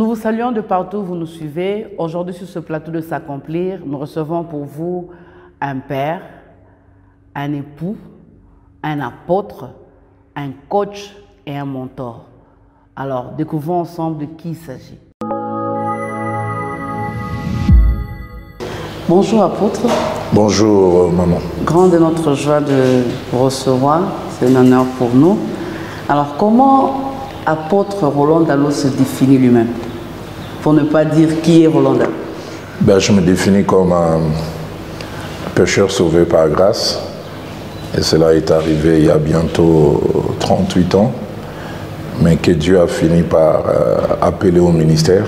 Nous vous saluons de partout où vous nous suivez. Aujourd'hui, sur ce plateau de s'accomplir, nous recevons pour vous un père, un époux, un apôtre, un coach et un mentor. Alors, découvrons ensemble de qui il s'agit. Bonjour apôtre. Bonjour maman. Grande est notre joie de vous recevoir, c'est un honneur pour nous. Alors, comment apôtre Roland Dallot se définit lui-même? Pour ne pas dire qui est Roland Dallot. Je me définis comme un pécheur sauvé par grâce. Et cela est arrivé il y a bientôt 38 ans. Mais que Dieu a fini par appeler au ministère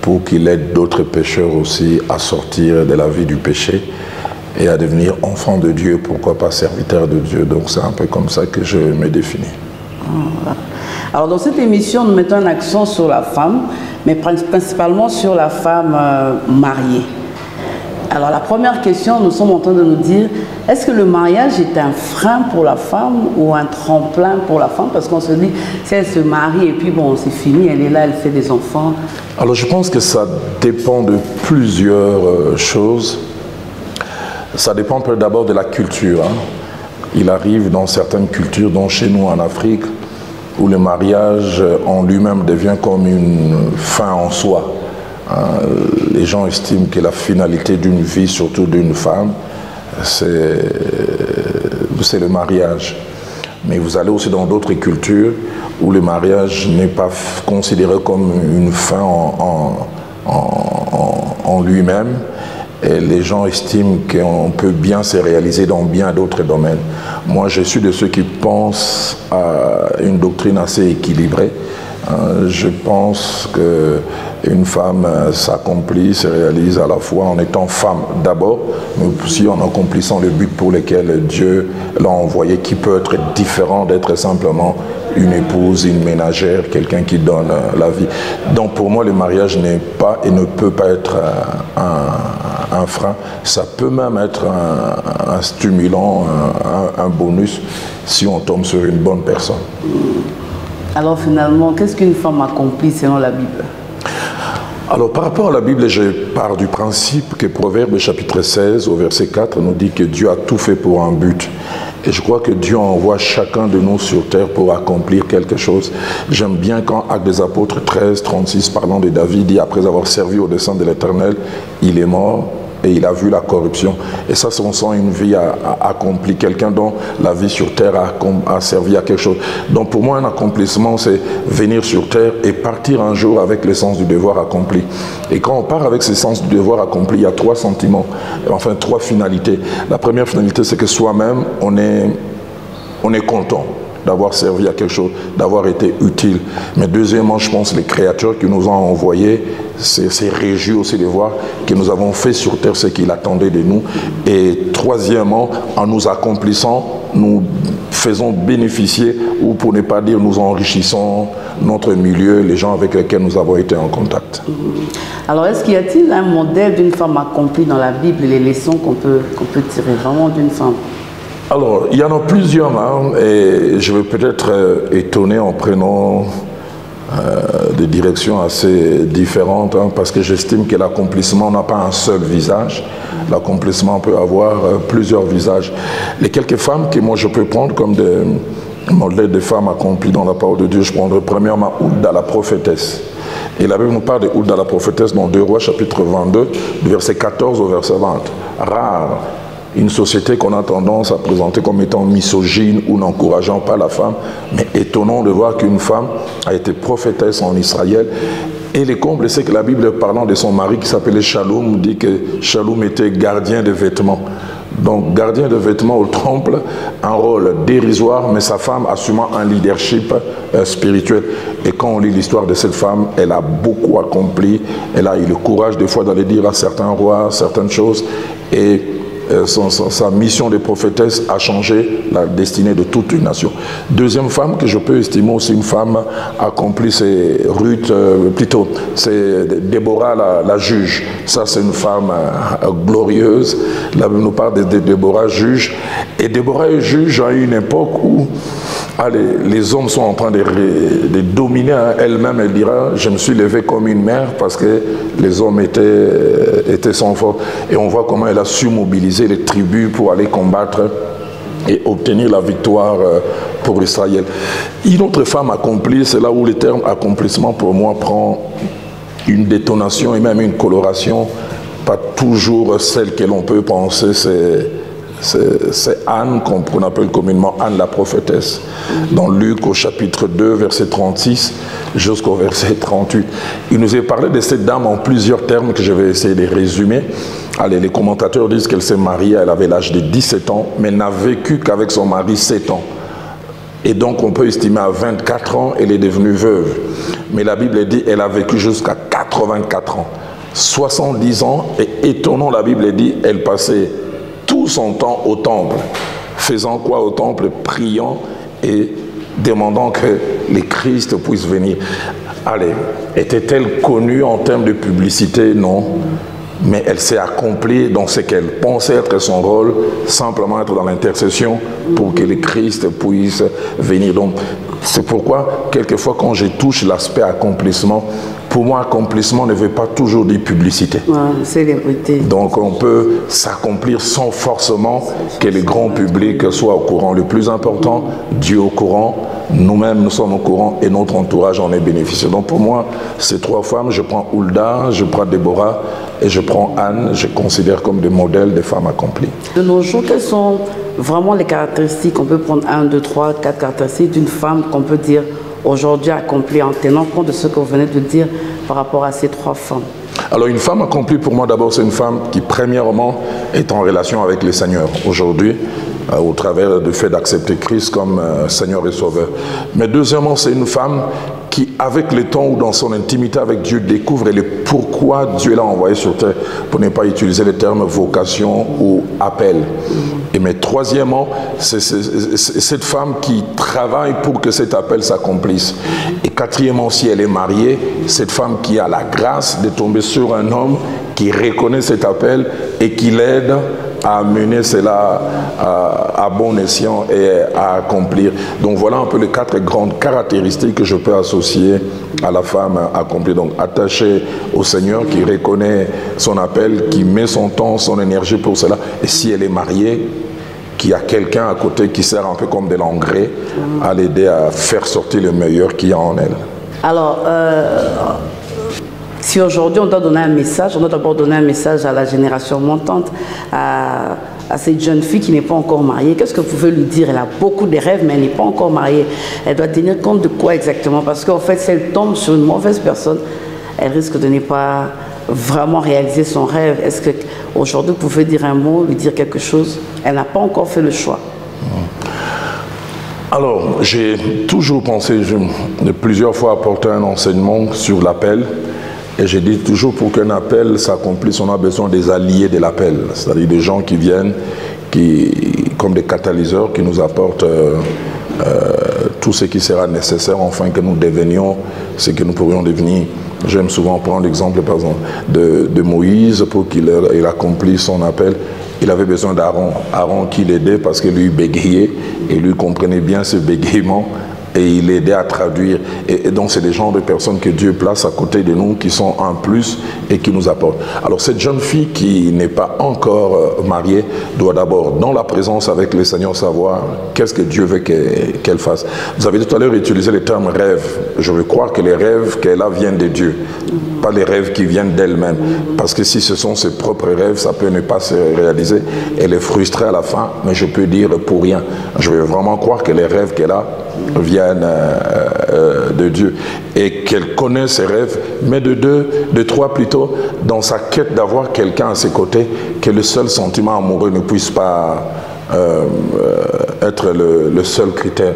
pour qu'il aide d'autres pécheurs aussi à sortir de la vie du péché et à devenir enfant de Dieu, pourquoi pas serviteur de Dieu. Donc c'est un peu comme ça que je me définis. Voilà. Alors dans cette émission, nous mettons un accent sur la femme, mais principalement sur la femme mariée. Alors la première question, nous sommes en train de nous dire, est-ce que le mariage est un frein pour la femme ou un tremplin pour la femme? Parce qu'on se dit, si elle se marie et puis bon, c'est fini, elle est là, elle fait des enfants. Alors je pense que ça dépend de plusieurs choses. Ça dépend d'abord de la culture. Il arrive dans certaines cultures, dont chez nous en Afrique, où le mariage en lui-même devient comme une fin en soi. Les gens estiment que la finalité d'une vie, surtout d'une femme, c'est le mariage. Mais vous allez aussi dans d'autres cultures où le mariage n'est pas considéré comme une fin en lui-même. Et les gens estiment qu'on peut bien se réaliser dans bien d'autres domaines. Moi, je suis de ceux qui pensent à une doctrine assez équilibrée. Je pense qu'une femme s'accomplit, se réalise à la fois en étant femme d'abord, mais aussi en accomplissant le but pour lequel Dieu l'a envoyé, qui peut être différent d'être simplement une épouse, une ménagère, quelqu'un qui donne la vie. Donc pour moi, le mariage n'est pas et ne peut pas être un frein. Ça peut même être un stimulant, un bonus si on tombe sur une bonne personne. Alors finalement, qu'est-ce qu'une femme accomplit selon la Bible? Alors par rapport à la Bible, je pars du principe que Proverbe chapitre 16 au verset 4 nous dit que Dieu a tout fait pour un but. Et je crois que Dieu envoie chacun de nous sur terre pour accomplir quelque chose. J'aime bien quand Actes des Apôtres 13, 36, parlant de David, dit après avoir servi au dessein de l'Éternel, il est mort et il a vu la corruption. Et ça, on sent une vie accomplie, quelqu'un dont la vie sur terre a servi à quelque chose. Donc pour moi, un accomplissement, c'est venir sur terre et partir un jour avec le sens du devoir accompli. Et quand on part avec ce sens du devoir accompli, il y a trois sentiments, enfin trois finalités. La première finalité, c'est que soi-même, on est content d'avoir servi à quelque chose, d'avoir été utile. Mais deuxièmement, je pense que les créateurs qui nous ont envoyés s'est réjoui aussi de voir que nous avons fait sur terre ce qu'il attendait de nous. Et troisièmement, en nous accomplissant, nous faisons bénéficier, ou pour ne pas dire nous enrichissons notre milieu, les gens avec lesquels nous avons été en contact. Alors est-ce qu'il y a-t-il un modèle d'une femme accomplie dans la Bible, les leçons qu'on peut tirer vraiment d'une femme? Alors, il y en a plusieurs, et je vais peut-être étonner en prenant des directions assez différentes, parce que j'estime que l'accomplissement n'a pas un seul visage. L'accomplissement peut avoir plusieurs visages. Les quelques femmes que moi je peux prendre comme des modèles de femmes accomplies dans la parole de Dieu, je prendrai premièrement Hulda la prophétesse. Et la Bible nous parle de Hulda la prophétesse dans 2 Rois chapitre 22, du verset 14 au verset 20. Rare. Une société qu'on a tendance à présenter comme étant misogyne ou n'encourageant pas la femme, mais étonnant de voir qu'une femme a été prophétesse en Israël. Et le comble, c'est que la Bible, parlant de son mari qui s'appelait Shaloum, dit que Shaloum était gardien de vêtements. Donc gardien de vêtements au temple, un rôle dérisoire, mais sa femme assumant un leadership spirituel. Et quand on lit l'histoire de cette femme, elle a beaucoup accompli. Elle a eu le courage des fois d'aller dire à certains rois certaines choses. Et sa mission de prophétesse a changé la destinée de toute une nation. Deuxième femme que je peux estimer aussi une femme accomplie, c'est Ruth, plutôt, c'est Déborah la juge. Ça, c'est une femme glorieuse. La Bible nous parle de Déborah juge. Et Déborah est juge à une époque où les hommes sont en train de dominer elle-même. Elle dira, je me suis levée comme une mère parce que les hommes étaient sans force. Et on voit comment elle a su mobiliser les tribus pour aller combattre et obtenir la victoire pour Israël. Une autre femme accomplie, c'est là où le terme accomplissement pour moi prend une détonation et même une coloration, pas toujours celle que l'on peut penser, c'est Anne, qu'on appelle communément Anne la prophétesse. Dans Luc au chapitre 2, verset 36 jusqu'au verset 38. Il nous est parlé de cette dame en plusieurs termes que je vais essayer de résumer. Allez, les commentateurs disent qu'elle s'est mariée, elle avait l'âge de 17 ans, mais n'a vécu qu'avec son mari 7 ans. Et donc on peut estimer à 24 ans, elle est devenue veuve. Mais la Bible dit qu'elle a vécu jusqu'à 84 ans. 70 ans, et étonnant, la Bible dit elle passait tout son temps au temple. Faisant quoi au temple? Priant et demandant que le Christ puisse venir. Allez, était-elle connue en termes de publicité? Non. Mais elle s'est accomplie dans ce qu'elle pensait être son rôle, simplement être dans l'intercession pour que le Christ puisse venir. Donc, c'est pourquoi, quelquefois, quand je touche l'aspect accomplissement, pour moi, accomplissement ne veut pas toujours dire publicité. Ouais, célébrité. Donc, on peut s'accomplir sans forcément que le grand public soit au courant. Le plus important, Dieu au courant, nous-mêmes, nous sommes au courant et notre entourage en est bénéficiaire. Donc, pour moi, ces trois femmes, je prends Hulda, je prends Déborah et je prends Anne, je considère comme des modèles de femmes accomplies. De nos jours, quelles sont vraiment les caractéristiques? On peut prendre 1, 2, 3, 4 caractéristiques d'une femme qu'on peut dire aujourd'hui accomplie en tenant compte de ce que vous venez de dire par rapport à ces trois femmes. Alors une femme accomplie pour moi d'abord c'est une femme qui premièrement est en relation avec le Seigneur aujourd'hui au travers du fait d'accepter Christ comme Seigneur et Sauveur. Mais deuxièmement c'est une femme qui avec le temps ou dans son intimité avec Dieu découvre le pourquoi Dieu l'a envoyé sur terre, pour ne pas utiliser le terme vocation ou appel. Et mais troisièmement, c'est cette femme qui travaille pour que cet appel s'accomplisse. Et quatrièmement, si elle est mariée, cette femme qui a la grâce de tomber sur un homme qui reconnaît cet appel et qui l'aide à mener cela à bon escient et à accomplir. Donc voilà un peu les 4 grandes caractéristiques que je peux associer à la femme accomplie. Donc attachée au Seigneur, qui reconnaît son appel, qui met son temps, son énergie pour cela. Et si elle est mariée, qu'il y a quelqu'un à côté qui sert un peu comme de l'engrais à l'aider à faire sortir le meilleur qu'il y a en elle. Alors, si aujourd'hui on doit donner un message, on doit d'abord donner un message à la génération montante, à cette jeune fille qui n'est pas encore mariée. Qu'est-ce que vous pouvez lui dire? Elle a beaucoup de rêves, mais elle n'est pas encore mariée. Elle doit tenir compte de quoi exactement? Parce qu'en fait, si elle tombe sur une mauvaise personne, elle risque de ne pas vraiment réaliser son rêve. Est-ce qu'aujourd'hui, vous pouvez dire un mot, lui dire quelque chose? Elle n'a pas encore fait le choix. Alors, j'ai toujours pensé, j'ai plusieurs fois apporté un enseignement sur l'appel. Et j'ai dit toujours, pour qu'un appel s'accomplisse, on a besoin des alliés de l'appel. C'est-à-dire des gens qui viennent, comme des catalyseurs, qui nous apportent tout ce qui sera nécessaire, afin que nous devenions ce que nous pourrions devenir. J'aime souvent prendre l'exemple, par exemple, de Moïse, pour qu'il accomplisse son appel. Il avait besoin d'Aaron. Aaron qui l'aidait parce que lui bégayait, et lui comprenait bien ce bégaiement. Et il aidait à traduire. Et donc, c'est des genres de personnes que Dieu place à côté de nous, qui sont un plus et qui nous apportent. Alors, cette jeune fille qui n'est pas encore mariée doit d'abord, dans la présence avec le Seigneur, savoir qu'est-ce que Dieu veut qu'elle fasse. Vous avez tout à l'heure utilisé le terme rêve. Je veux croire que les rêves qu'elle a viennent de Dieu, pas les rêves qui viennent d'elle-même. Parce que si ce sont ses propres rêves, ça peut ne pas se réaliser. Elle est frustrée à la fin, mais je peux dire pour rien. Je veux vraiment croire que les rêves qu'elle a viennent de Dieu et qu'elle connaît ses rêves, mais de 3 plutôt, dans sa quête d'avoir quelqu'un à ses côtés, que le seul sentiment amoureux ne puisse pas être le seul critère.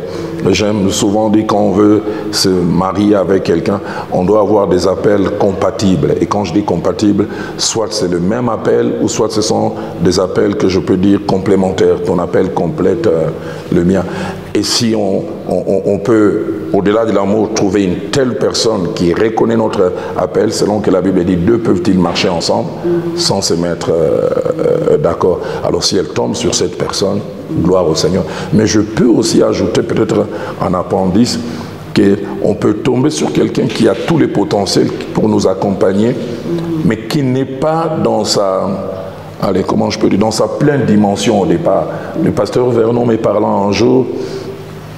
J'aime souvent dire quand on veut se marier avec quelqu'un, on doit avoir des appels compatibles. Et quand je dis compatibles, soit c'est le même appel ou soit ce sont des appels que je peux dire complémentaires. Ton appel complète le mien. Et si on peut, au-delà de l'amour, trouver une telle personne qui reconnaît notre appel, selon que la Bible dit, deux peuvent-ils marcher ensemble sans se mettre d'accord. Alors si elle tombe sur cette personne, gloire au Seigneur. Mais je peux aussi ajouter peut-être un appendice qu'on peut tomber sur quelqu'un qui a tous les potentiels pour nous accompagner, mais qui n'est pas dans sa... Allez, comment je peux dire, dans sa pleine dimension au départ. Le pasteur Vernon m'est parlant un jour,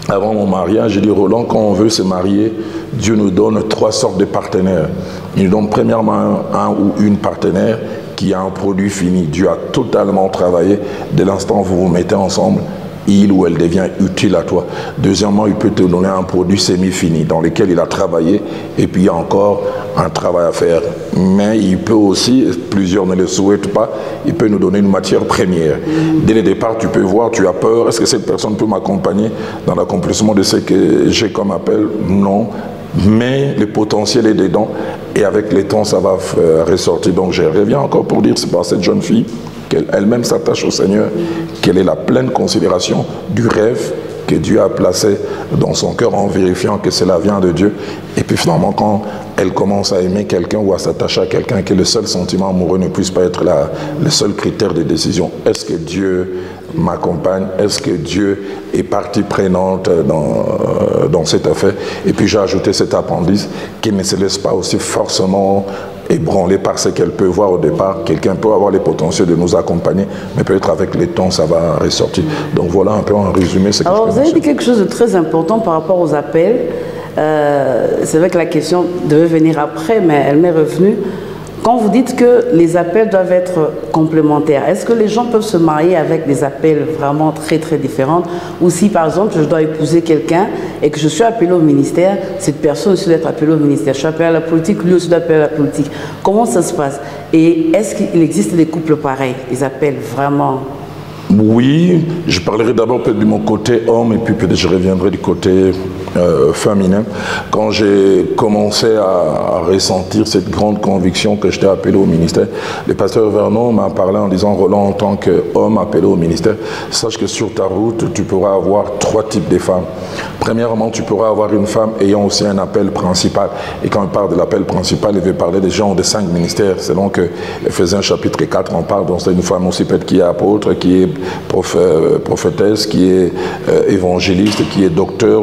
avant mon mariage, il dit, Roland, quand on veut se marier, Dieu nous donne 3 sortes de partenaires. Il nous donne premièrement un ou une partenaire qui a un produit fini. Dieu a totalement travaillé. Dès l'instant où vous vous mettez ensemble, il ou elle devient utile à toi. Deuxièmement, il peut te donner un produit semi-fini dans lequel il a travaillé et puis il y a encore un travail à faire. Mais il peut aussi, plusieurs ne le souhaitent pas, il peut nous donner une matière première. Dès le départ, tu peux voir, tu as peur, est-ce que cette personne peut m'accompagner dans l'accomplissement de ce que j'ai comme appel? Non. Mais le potentiel est dedans et avec le temps, ça va ressortir. Donc je reviens encore pour dire, c'est par cette jeune fille qu'elle-même s'attache au Seigneur, qu'elle ait la pleine considération du rêve que Dieu a placé dans son cœur en vérifiant que cela vient de Dieu. Et puis finalement, quand elle commence à aimer quelqu'un ou à s'attacher à quelqu'un, que le seul sentiment amoureux ne puisse pas être le seul critère de décision. Est-ce que Dieu m'accompagne? Est-ce que Dieu est partie prenante dans cette affaire? Et puis j'ai ajouté cet appendice qui ne se laisse pas aussi forcément ébranlée par ce qu'elle peut voir au départ. Quelqu'un peut avoir les potentiels de nous accompagner, mais peut-être avec le temps, ça va ressortir. Donc voilà un peu en résumé ce que Alors vous avez dit quelque chose de très important par rapport aux appels. C'est vrai que la question devait venir après, mais elle m'est revenue. Quand vous dites que les appels doivent être complémentaires, est-ce que les gens peuvent se marier avec des appels vraiment très très différents? Ou si par exemple je dois épouser quelqu'un et que je suis appelé au ministère, cette personne aussi doit être appelée au ministère. Je suis appelé à la politique, lui aussi doit être appelé à la politique. Comment ça se passe? Et est-ce qu'il existe des couples pareils, des appels vraiment? Oui, je parlerai d'abord peut-être de mon côté homme et puis peut-être je reviendrai du côté féminin. Quand j'ai commencé à ressentir cette grande conviction que j'étais appelé au ministère, le pasteur Vernon m'a parlé en disant, Roland, en tant qu'homme appelé au ministère, sache que sur ta route, tu pourras avoir 3 types de femmes. Premièrement, tu pourras avoir une femme ayant aussi un appel principal. Et quand on parle de l'appel principal, il veut parler des gens de 5 ministères. Selon que Éphésiens chapitre 4, on parle, donc c'est une femme aussi peut-être qui est apôtre, qui est prophétesse, qui est évangéliste, qui est docteur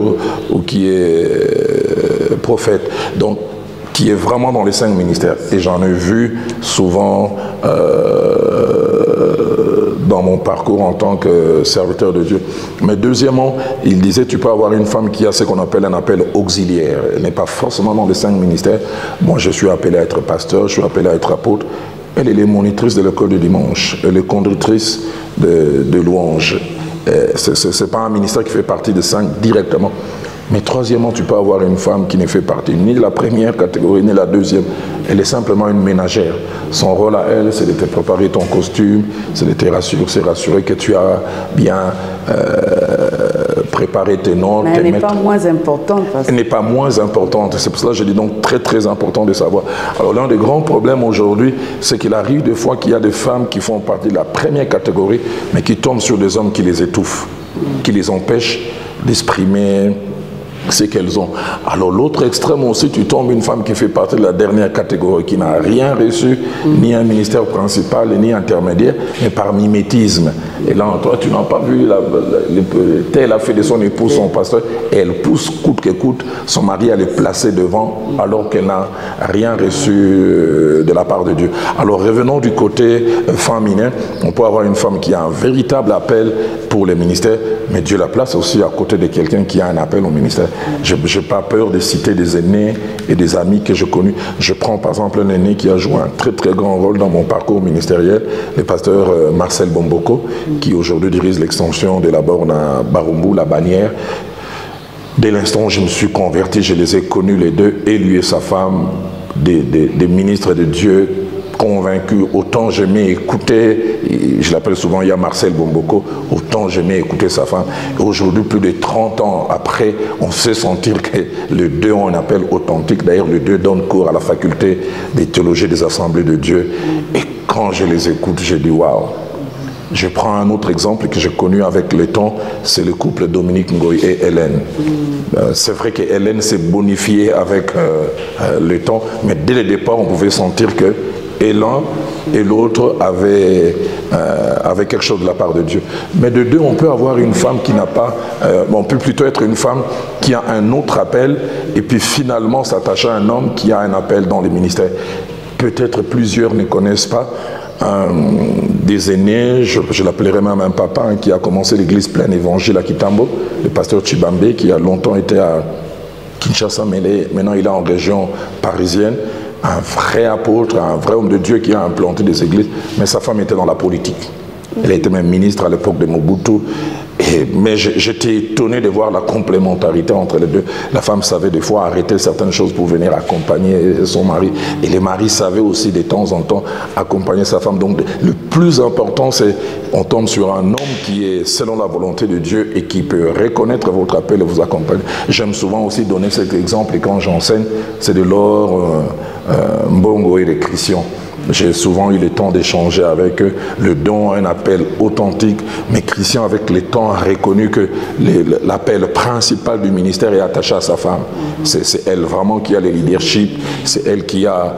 ou qui est prophète. Donc, qui est vraiment dans les 5 ministères. Et j'en ai vu souvent dans mon parcours en tant que serviteur de Dieu. Mais deuxièmement, il disait, tu peux avoir une femme qui a ce qu'on appelle un appel auxiliaire. Elle n'est pas forcément dans les 5 ministères. Moi, je suis appelé à être pasteur, je suis appelé à être apôtre. Elle est monitrice de l'école du dimanche, elle est conductrice de louanges. Ce n'est pas un ministère qui fait partie des 5 directement. Mais troisièmement, tu peux avoir une femme qui ne fait partie ni de la première catégorie, ni de la deuxième. Elle est simplement une ménagère. Son rôle à elle, c'est de te préparer ton costume, c'est de te rassurer, c'est rassurer que tu as bien préparé tes notes. Mais elle n'est pas moins importante. Elle n'est pas moins importante. C'est pour cela que je dis donc très très important de savoir. Alors l'un des grands problèmes aujourd'hui, c'est qu'il arrive des fois qu'il y a des femmes qui font partie de la première catégorie, mais qui tombent sur des hommes qui les étouffent, qui les empêchent d'exprimer ce qu'elles ont. Alors l'autre extrême aussi, tu tombes une femme qui fait partie de la dernière catégorie, qui n'a rien reçu, ni un ministère principal, ni intermédiaire, mais par mimétisme. Et là, toi, tu n'as pas vu, tel a fait de son épouse son pasteur, et elle pousse coûte que coûte son mari à les placer devant, alors qu'elle n'a rien reçu de la part de Dieu. Alors revenons du côté féminin, on peut avoir une femme qui a un véritable appel pour le ministère, mais Dieu la place aussi à côté de quelqu'un qui a un appel au ministère. Je n'ai pas peur de citer des aînés et des amis que j'ai connus. Je prends par exemple un aîné qui a joué un très très grand rôle dans mon parcours ministériel, le pasteur Marcel Bomboko, qui aujourd'hui dirige l'extension de la borne à Barumbu, la Bannière. Dès l'instant où je me suis converti, je les ai connus les deux, et lui et sa femme, des ministres de Dieu convaincu, autant j'aimais écouter, je l'appelle souvent, il y a Marcel Bomboko, autant j'aimais écouter sa femme. Et aujourd'hui, plus de 30 ans après, on sait sentir que les deux ont un appel authentique. D'ailleurs, les deux donnent cours à la faculté des théologies des Assemblées de Dieu. Et quand je les écoute, je dis waouh. Je prends un autre exemple que j'ai connu avec le temps, c'est le couple Dominique Ngoy et Hélène. C'est vrai que Hélène s'est bonifiée avec le temps, mais dès le départ, on pouvait sentir que et l'un et l'autre avaient quelque chose de la part de Dieu. Mais de deux, on peut avoir une femme qui n'a pas... on peut plutôt être une femme qui a un autre appel et puis finalement s'attacher à un homme qui a un appel dans les ministères. Peut-être plusieurs ne connaissent pas des aînés, je l'appellerai même un papa, hein, qui a commencé l'église pleine évangile à Kitambo, le pasteur Chibambe, qui a longtemps été à Kinshasa, mais maintenant il est en région parisienne. Un vrai apôtre, un vrai homme de Dieu qui a implanté des églises, mais sa femme était dans la politique. Elle était même ministre à l'époque de Mobutu. Mais j'étais étonné de voir la complémentarité entre les deux. La femme savait des fois arrêter certaines choses pour venir accompagner son mari. Et les maris savaient aussi de temps en temps accompagner sa femme. Donc le plus important, c'est on tombe sur un homme qui est selon la volonté de Dieu et qui peut reconnaître votre appel et vous accompagner. J'aime souvent aussi donner cet exemple et quand j'enseigne, c'est de Laure Mbongo et de Christian. J'ai souvent eu le temps d'échanger avec eux. Le don a un appel authentique, mais Christian, avec le temps, a reconnu que l'appel principal du ministère est attaché à sa femme. C'est elle vraiment qui a le leadership, c'est elle qui a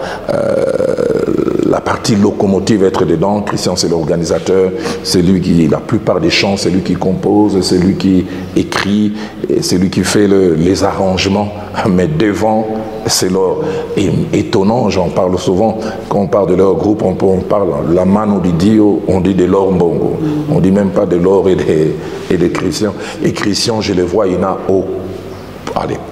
la partie locomotive être dedans. Christian, c'est l'organisateur, c'est lui qui, la plupart des chants, c'est lui qui compose, c'est lui qui écrit, c'est lui qui fait les arrangements, mais devant, c'est leur étonnant, j'en parle souvent, quand on parle de leur groupe, on parle la mano di Dio, on dit de l'or Mbongo, on dit même pas de l'or et de Christian. Et Christian, je le vois, il n'a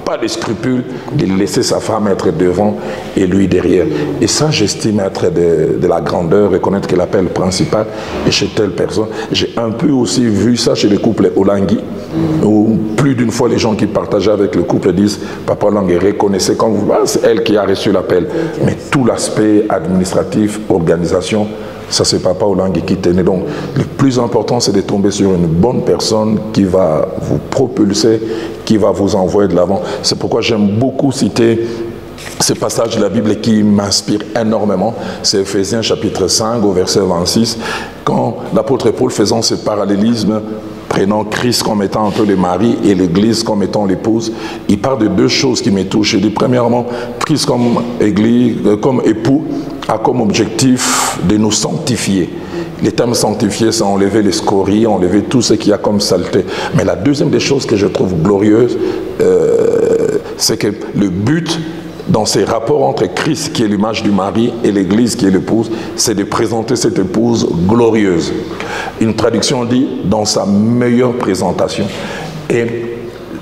pas de scrupule de laisser sa femme être devant et lui derrière. Et ça, j'estime être de la grandeur, reconnaître que l'appel principal est chez telle personne. J'ai un peu aussi vu ça chez les couples Olangi, où plus d'une fois les gens qui partageaient avec le couple disent « Papa Olangi, reconnaissez quand vous... Ah, c'est elle qui a reçu l'appel. » Mais tout l'aspect administratif, organisation, ça c'est Papa Olangi qui tenait. Donc le plus important, c'est de tomber sur une bonne personne qui va vous propulser, qui va vous envoyer de l'avant. C'est pourquoi j'aime beaucoup citer ce passage de la Bible qui m'inspire énormément. C'est Ephésiens chapitre 5 au verset 26. Quand l'apôtre Paul faisant ce parallélisme, prenant Christ comme étant un peu le mari et l'Église comme étant l'épouse, il parle de deux choses qui me touchent. Il dit premièrement, Christ comme église, comme époux, a comme objectif de nous sanctifier. Les termes sanctifiés, c'est enlever les scories, enlever tout ce qu'il y a comme saleté. Mais la deuxième des choses que je trouve glorieuse, c'est que le but dans ces rapports entre Christ, qui est l'image du mari, et l'Église, qui est l'épouse, c'est de présenter cette épouse glorieuse. Une traduction dit « dans sa meilleure présentation ». Et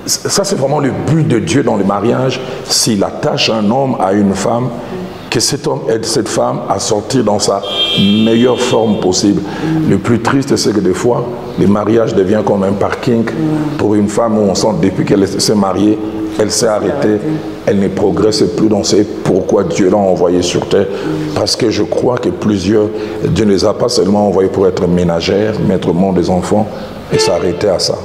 ça, c'est vraiment le but de Dieu dans le mariage. S'il attache un homme à une femme, que cet homme aide cette femme à sortir dans sa meilleure forme possible. Le plus triste, c'est que des fois, le mariage devient comme un parking pour une femme où on sent depuis qu'elle s'est mariée, elle s'est arrêtée, elle ne progresse plus dans ce pourquoi Dieu l'a envoyée sur terre. Parce que je crois que plusieurs, Dieu ne les a pas seulement envoyés pour être ménagères, mettre au monde des enfants et s'arrêter à ça.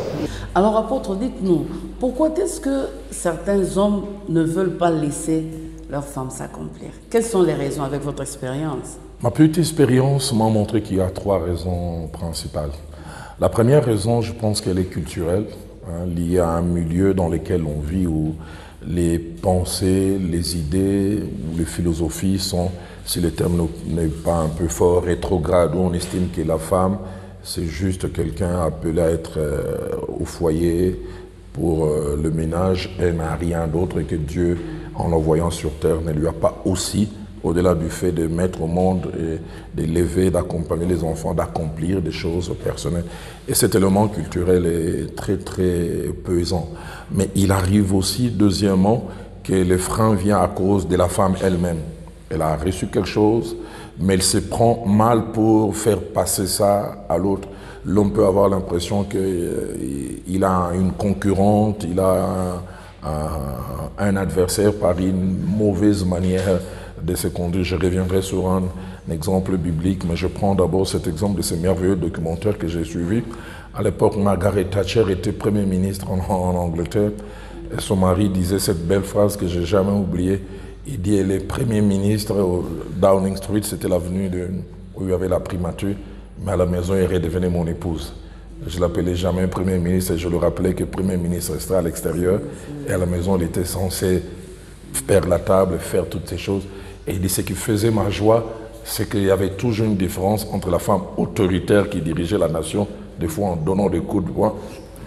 Alors, apôtre, dites-nous, pourquoi est-ce que certains hommes ne veulent pas laisser leur femme s'accomplir? Quelles sont les raisons avec votre expérience? Ma petite expérience m'a montré qu'il y a trois raisons principales. La première raison, je pense qu'elle est culturelle, liée à un milieu dans lequel on vit où les pensées, les idées, les philosophies sont, si le terme n'est pas un peu fort, rétrograde, où on estime que la femme, c'est juste quelqu'un appelé à être au foyer pour le ménage, elle n'a rien d'autre et que Dieu, en l'envoyant sur terre, ne lui a pas aussi, au-delà du fait de mettre au monde et d'élever, d'accompagner les enfants, d'accomplir des choses personnelles. Et cet élément culturel est très, très pesant. Mais il arrive aussi, deuxièmement, que le frein vient à cause de la femme elle-même. Elle a reçu quelque chose, mais elle se prend mal pour faire passer ça à l'autre. L'homme peut avoir l'impression qu'il a une concurrente, il a un adversaire par une mauvaise manière de se conduire. Je reviendrai sur un exemple biblique, mais je prends d'abord cet exemple de ce merveilleux documentaire que j'ai suivi. À l'époque, Margaret Thatcher était Premier ministre en Angleterre. Et son mari disait cette belle phrase que je n'ai jamais oubliée. Il dit, elle est Premier ministre au Downing Street, c'était l'avenue où il y avait la primature, mais à la maison, elle redevenait mon épouse. Je ne l'appelais jamais Premier ministre et je le rappelais que Premier ministre restait à l'extérieur et à la maison, il était censé faire la table, faire toutes ces choses. Et il dit, ce qui faisait ma joie, c'est qu'il y avait toujours une différence entre la femme autoritaire qui dirigeait la nation, des fois en donnant des coups de poing,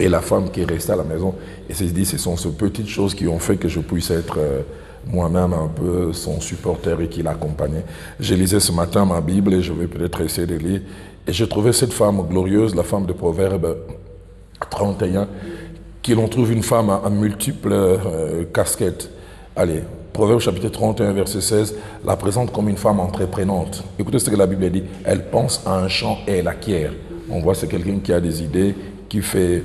et la femme qui restait à la maison. Et il dit, ce sont ces petites choses qui ont fait que je puisse être moi-même un peu son supporter et qui l'accompagnait. Je lisais ce matin ma Bible et je vais peut-être essayer de lire. Et j'ai trouvé cette femme glorieuse, la femme de Proverbe 31, qui l'on trouve une femme à multiples casquettes. Allez, Proverbe chapitre 31, verset 16, la présente comme une femme entreprenante. Écoutez ce que la Bible dit. Elle pense à un champ et elle acquiert. On voit c'est quelqu'un qui a des idées, qui fait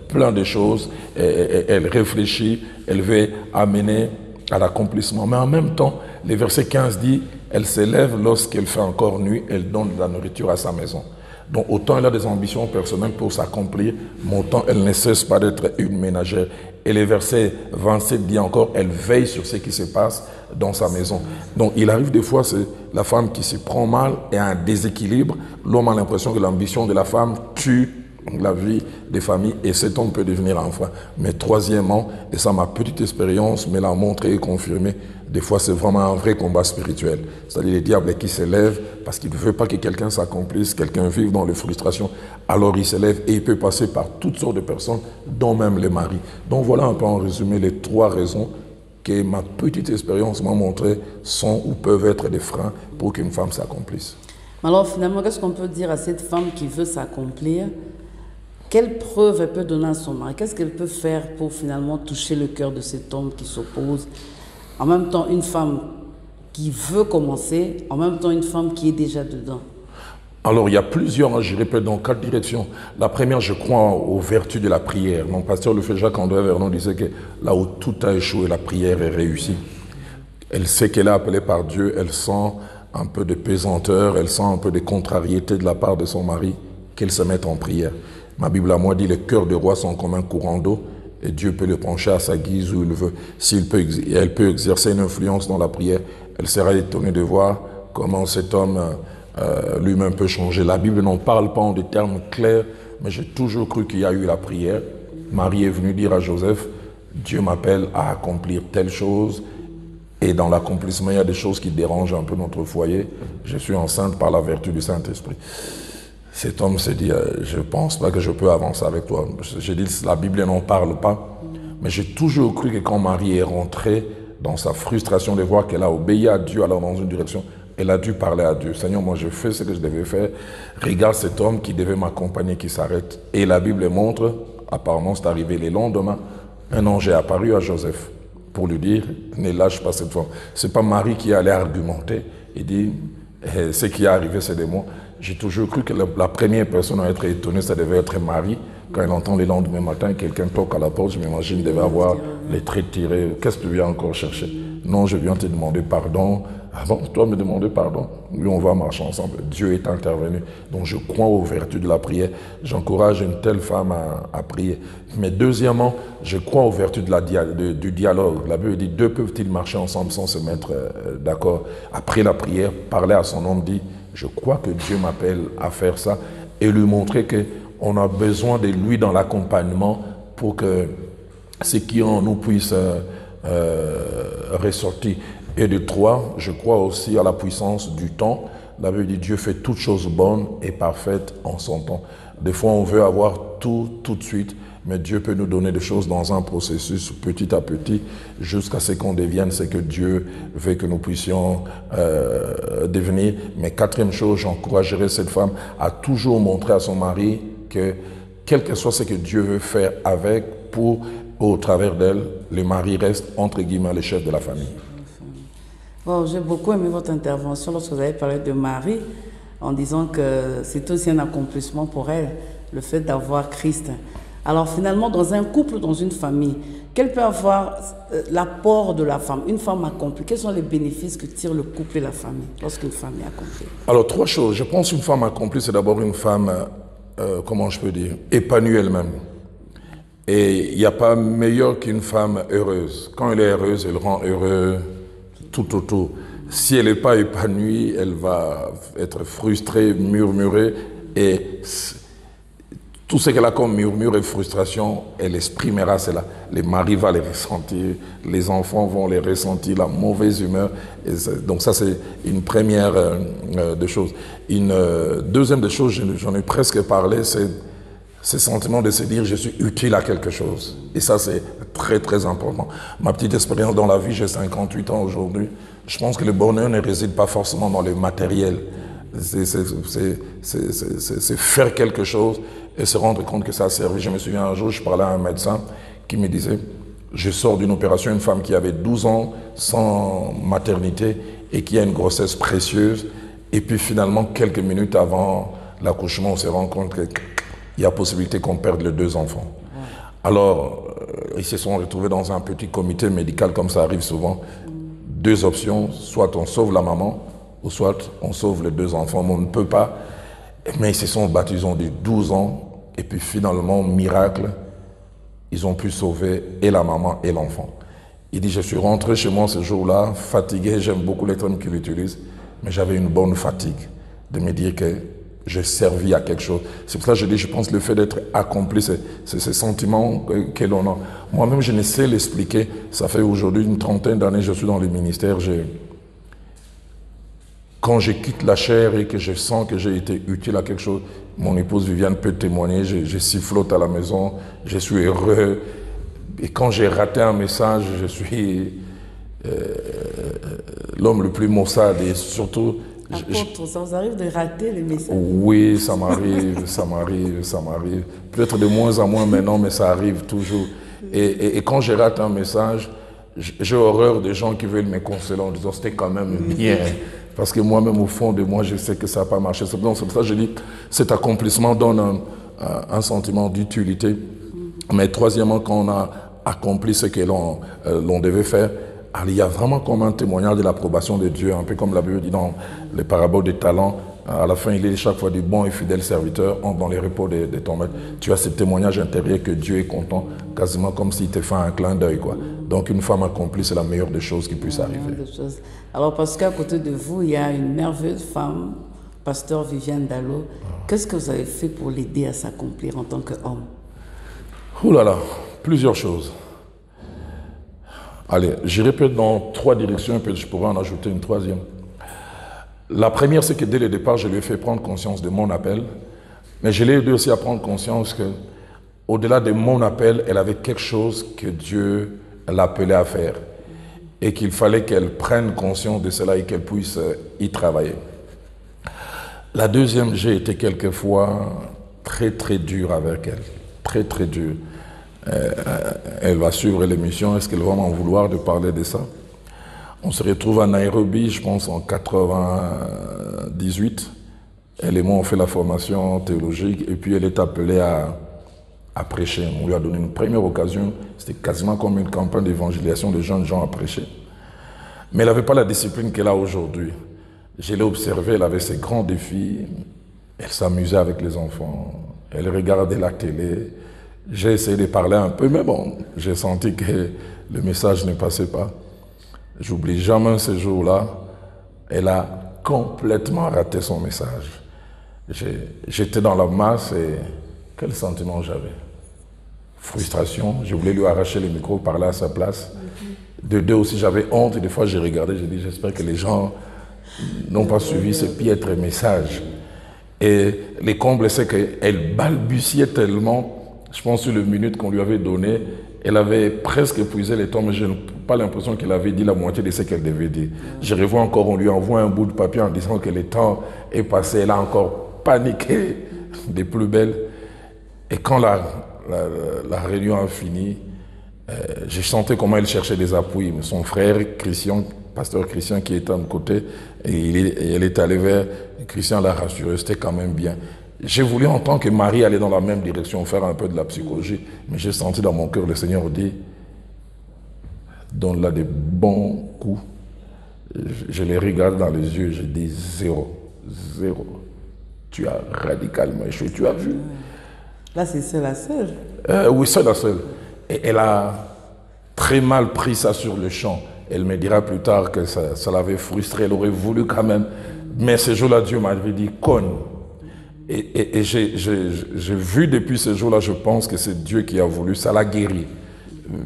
plein de choses. Elle réfléchit, elle veut amener à l'accomplissement. Mais en même temps, le verset 15 dit, elle s'élève lorsqu'elle fait encore nuit, elle donne de la nourriture à sa maison. Donc autant elle a des ambitions personnelles pour s'accomplir, mais autant elle ne cesse pas d'être une ménagère. Et le verset 27 dit encore, elle veille sur ce qui se passe dans sa maison. Donc il arrive des fois, c'est la femme qui se prend mal et a un déséquilibre. L'homme a l'impression que l'ambition de la femme tue la vie des familles et cet homme peut devenir un frein. Mais troisièmement, et ça ma petite expérience me l'a montré et confirmé, des fois c'est vraiment un vrai combat spirituel. C'est-à-dire le diable qui s'élève parce qu'il ne veut pas que quelqu'un s'accomplisse, quelqu'un vive dans les frustrations, alors il s'élève et il peut passer par toutes sortes de personnes, dont même les maris. Donc voilà un peu en résumé les trois raisons que ma petite expérience m'a montré sont ou peuvent être des freins pour qu'une femme s'accomplisse. Alors finalement, qu'est-ce qu'on peut dire à cette femme qui veut s'accomplir? Quelle preuve elle peut donner à son mari? Qu'est-ce qu'elle peut faire pour finalement toucher le cœur de cet homme qui s'oppose? En même temps, une femme qui veut commencer, en même temps, une femme qui est déjà dedans. Alors, il y a plusieurs, je répète, dans 4 directions. La première, je crois aux vertus de la prière. Mon pasteur, le frère Jacques-André Vernon, disait que là où tout a échoué, la prière est réussie. Elle sait qu'elle est appelée par Dieu, elle sent un peu de pesanteur, elle sent un peu de contrariété de la part de son mari, qu'elle se mette en prière. Ma Bible à moi dit, les cœurs des rois sont comme un courant d'eau et Dieu peut le pencher à sa guise où il veut. Elle peut exercer une influence dans la prière, elle sera étonnée de voir comment cet homme lui-même peut changer. La Bible n'en parle pas en des termes clairs, mais j'ai toujours cru qu'il y a eu la prière. Marie est venue dire à Joseph, Dieu m'appelle à accomplir telle chose et dans l'accomplissement, il y a des choses qui dérangent un peu notre foyer. Je suis enceinte par la vertu du Saint-Esprit. Cet homme s'est dit, je ne pense pas que je peux avancer avec toi. J'ai dit, la Bible n'en parle pas. Mais j'ai toujours cru que quand Marie est rentrée dans sa frustration de voir qu'elle a obéi à Dieu, alors dans une direction, elle a dû parler à Dieu. Seigneur, moi je fais ce que je devais faire. Regarde cet homme qui devait m'accompagner, qui s'arrête. Et la Bible montre, apparemment c'est arrivé le lendemain, un ange est apparu à Joseph pour lui dire, ne lâche pas cette femme. Ce n'est pas Marie qui allait argumenter. Il dit, ce qui est arrivé c'est de moi. J'ai toujours cru que la première personne à être étonnée, ça devait être Marie. Quand elle entend le lendemain matin, quelqu'un toque à la porte, je m'imagine, il devait avoir les traits tirés. Qu'est-ce que tu viens encore chercher? Non, je viens te demander pardon. Ah bon, toi me demander pardon? Oui, on va marcher ensemble. Dieu est intervenu. Donc je crois aux vertus de la prière. J'encourage une telle femme à prier. Mais deuxièmement, je crois aux vertus du dialogue. La Bible dit, deux peuvent-ils marcher ensemble sans se mettre d'accord? Après la prière, parler à son homme dit, je crois que Dieu m'appelle à faire ça et lui montrer qu'on a besoin de lui dans l'accompagnement pour que ce qui en nous puisse ressortir. Et de 3, je crois aussi à la puissance du temps. La Bible dit Dieu fait toutes choses bonnes et parfaites en son temps. Des fois, on veut avoir tout de suite, mais Dieu peut nous donner des choses dans un processus petit à petit jusqu'à ce qu'on devienne ce que Dieu veut que nous puissions devenir. Mais 4e chose, j'encouragerai cette femme à toujours montrer à son mari que quel que soit ce que Dieu veut faire avec, au travers d'elle, le mari reste entre guillemets le chef de la famille. Bon, j'ai beaucoup aimé votre intervention lorsque vous avez parlé de Marie, en disant que c'est aussi un accomplissement pour elle, le fait d'avoir Christ. Alors finalement, dans un couple, dans une famille, quel peut avoir l'apport de la femme, une femme accomplie? Quels sont les bénéfices que tire le couple et la famille lorsqu'une femme est accomplie? Alors, trois choses. Je pense qu'une femme accomplie, c'est d'abord une femme, comment je peux dire, épanouie elle-même. Et il n'y a pas meilleur qu'une femme heureuse. Quand elle est heureuse, elle rend heureux tout autour. Si elle n'est pas épanouie, elle va être frustrée, murmurer, et tout ce qu'elle a comme murmure et frustration, elle exprimera cela. Les maris vont les ressentir, les enfants vont les ressentir, la mauvaise humeur. Donc ça, c'est une première des choses. Une deuxième des choses, j'en ai presque parlé, c'est ce sentiment de se dire je suis utile à quelque chose. Et ça, c'est très, très important. Ma petite expérience dans la vie, j'ai 58 ans aujourd'hui. Je pense que le bonheur ne réside pas forcément dans le matériel. C'est faire quelque chose et se rendre compte que ça a servi. Je me souviens un jour, je parlais à un médecin qui me disait, je sors d'une opération, une femme qui avait 12 ans sans maternité et qui a une grossesse précieuse. Et puis finalement, quelques minutes avant l'accouchement, on se rend compte qu'il y a possibilité qu'on perde les 2 enfants. Alors, ils se sont retrouvés dans un petit comité médical, comme ça arrive souvent. 2 options, soit on sauve la maman, ou soit on sauve les 2 enfants, mais on ne peut pas. Mais ils se sont battus, ils ont dit 12 ans, et puis finalement, miracle, ils ont pu sauver et la maman et l'enfant. Il dit, je suis rentré chez moi ce jour-là, fatigué, j'aime beaucoup les termes qu'il utilise, mais j'avais une bonne fatigue de me dire que j'ai servi à quelque chose. C'est pour ça que je dis, je pense que le fait d'être accompli, c'est ce sentiment que l'on a. Moi-même, je ne sais l'expliquer. Ça fait aujourd'hui une trentaine d'années que je suis dans le ministère. Quand je quitte la chair et que je sens que j'ai été utile à quelque chose, mon épouse Viviane peut témoigner, je sifflote à la maison, je suis heureux. Et quand j'ai raté un message, je suis l'homme le plus maussade et surtout... Ça vous arrive de rater les messages? Oui, ça m'arrive, ça m'arrive. Peut-être de moins en moins maintenant, mais ça arrive toujours. Et quand je rate un message, j'ai horreur des gens qui veulent me consoler en disant c'était quand même bien. Parce que moi-même, au fond de moi, je sais que ça n'a pas marché. C'est pour ça que je dis cet accomplissement donne un sentiment d'utilité. Mais troisièmement, quand on a accompli ce que l'on devait faire, alors, il y a vraiment comme un témoignage de l'approbation de Dieu, un peu comme la Bible dit dans les paraboles des talents. À la fin, il est chaque fois du bon et fidèle serviteur, entre dans les repos de ton maître. Tu as ce témoignage intérieur que Dieu est content, quasiment comme s'il te fait un clin d'œil, quoi. Donc, une femme accomplie, c'est la meilleure des choses qui puisse arriver. Alors, parce qu'à côté de vous, il y a une merveilleuse femme, pasteur Viviane Dallot. Qu'est-ce que vous avez fait pour l'aider à s'accomplir en tant qu'homme? Ouh là là, plusieurs choses. Allez, j'irai peut-être dans 3 directions, peut-être je pourrais en ajouter une 3e. La première, c'est que dès le départ, je lui ai fait prendre conscience de mon appel, mais je l'ai aidé aussi à prendre conscience que, au-delà de mon appel, elle avait quelque chose que Dieu l'appelait à faire et qu'il fallait qu'elle prenne conscience de cela et qu'elle puisse y travailler. La deuxième, j'ai été quelquefois très très dur avec elle, très très dur. Elle va suivre l'émission, est-ce qu'elle va m'en vouloir de parler de ça? On se retrouve à Nairobi, je pense en 98. Elle et moi, on fait la formation théologique et puis elle est appelée à prêcher. On lui a donné une première occasion, c'était quasiment comme une campagne d'évangélisation de jeunes gens à prêcher. Mais elle n'avait pas la discipline qu'elle a aujourd'hui. Je l'ai observée, elle avait ses grands défis, elle s'amusait avec les enfants, elle regardait la télé. J'ai essayé de parler un peu, mais bon, j'ai senti que le message ne passait pas. J'oublie jamais ce jour-là, elle a complètement raté son message. J'étais dans la masse et quel sentiment j'avais? Frustration, je voulais lui arracher le micro, parler à sa place. De deux aussi, j'avais honte et des fois j'ai regardé, j'ai dit j'espère que les gens n'ont pas suivi ce piètre message. Et les combles, c'est qu'elle balbutiait tellement. Je pense sur le minute qu'on lui avait donné, elle avait presque épuisé les temps, mais je n'ai pas l'impression qu'elle avait dit la moitié de ce qu'elle devait dire. Je revois encore, on lui envoie un bout de papier en disant que le temps est passé, elle a encore paniqué des plus belles. Et quand la réunion a fini, j'ai senti comment elle cherchait des appuis. Son frère, Christian, pasteur Christian, qui était à mon côté, et elle est allée vers Christian, l'a rassuré, c'était quand même bien. J'ai voulu en tant que mari aller dans la même direction, faire un peu de la psychologie, mais j'ai senti dans mon cœur le Seigneur dit, donne-la des bons coups. Je les regarde dans les yeux, je dis zéro. Tu as radicalement échoué, tu as vu. Là, c'est la seule. Oui, c'est la seule. Et elle a très mal pris ça sur le champ. Elle me dira plus tard que ça l'avait frustrée, elle aurait voulu quand même. Mais ce jour-là, Dieu m'avait dit, cogne. Et j'ai vu depuis ce jour-là, je pense que c'est Dieu qui a voulu, ça l'a guérie.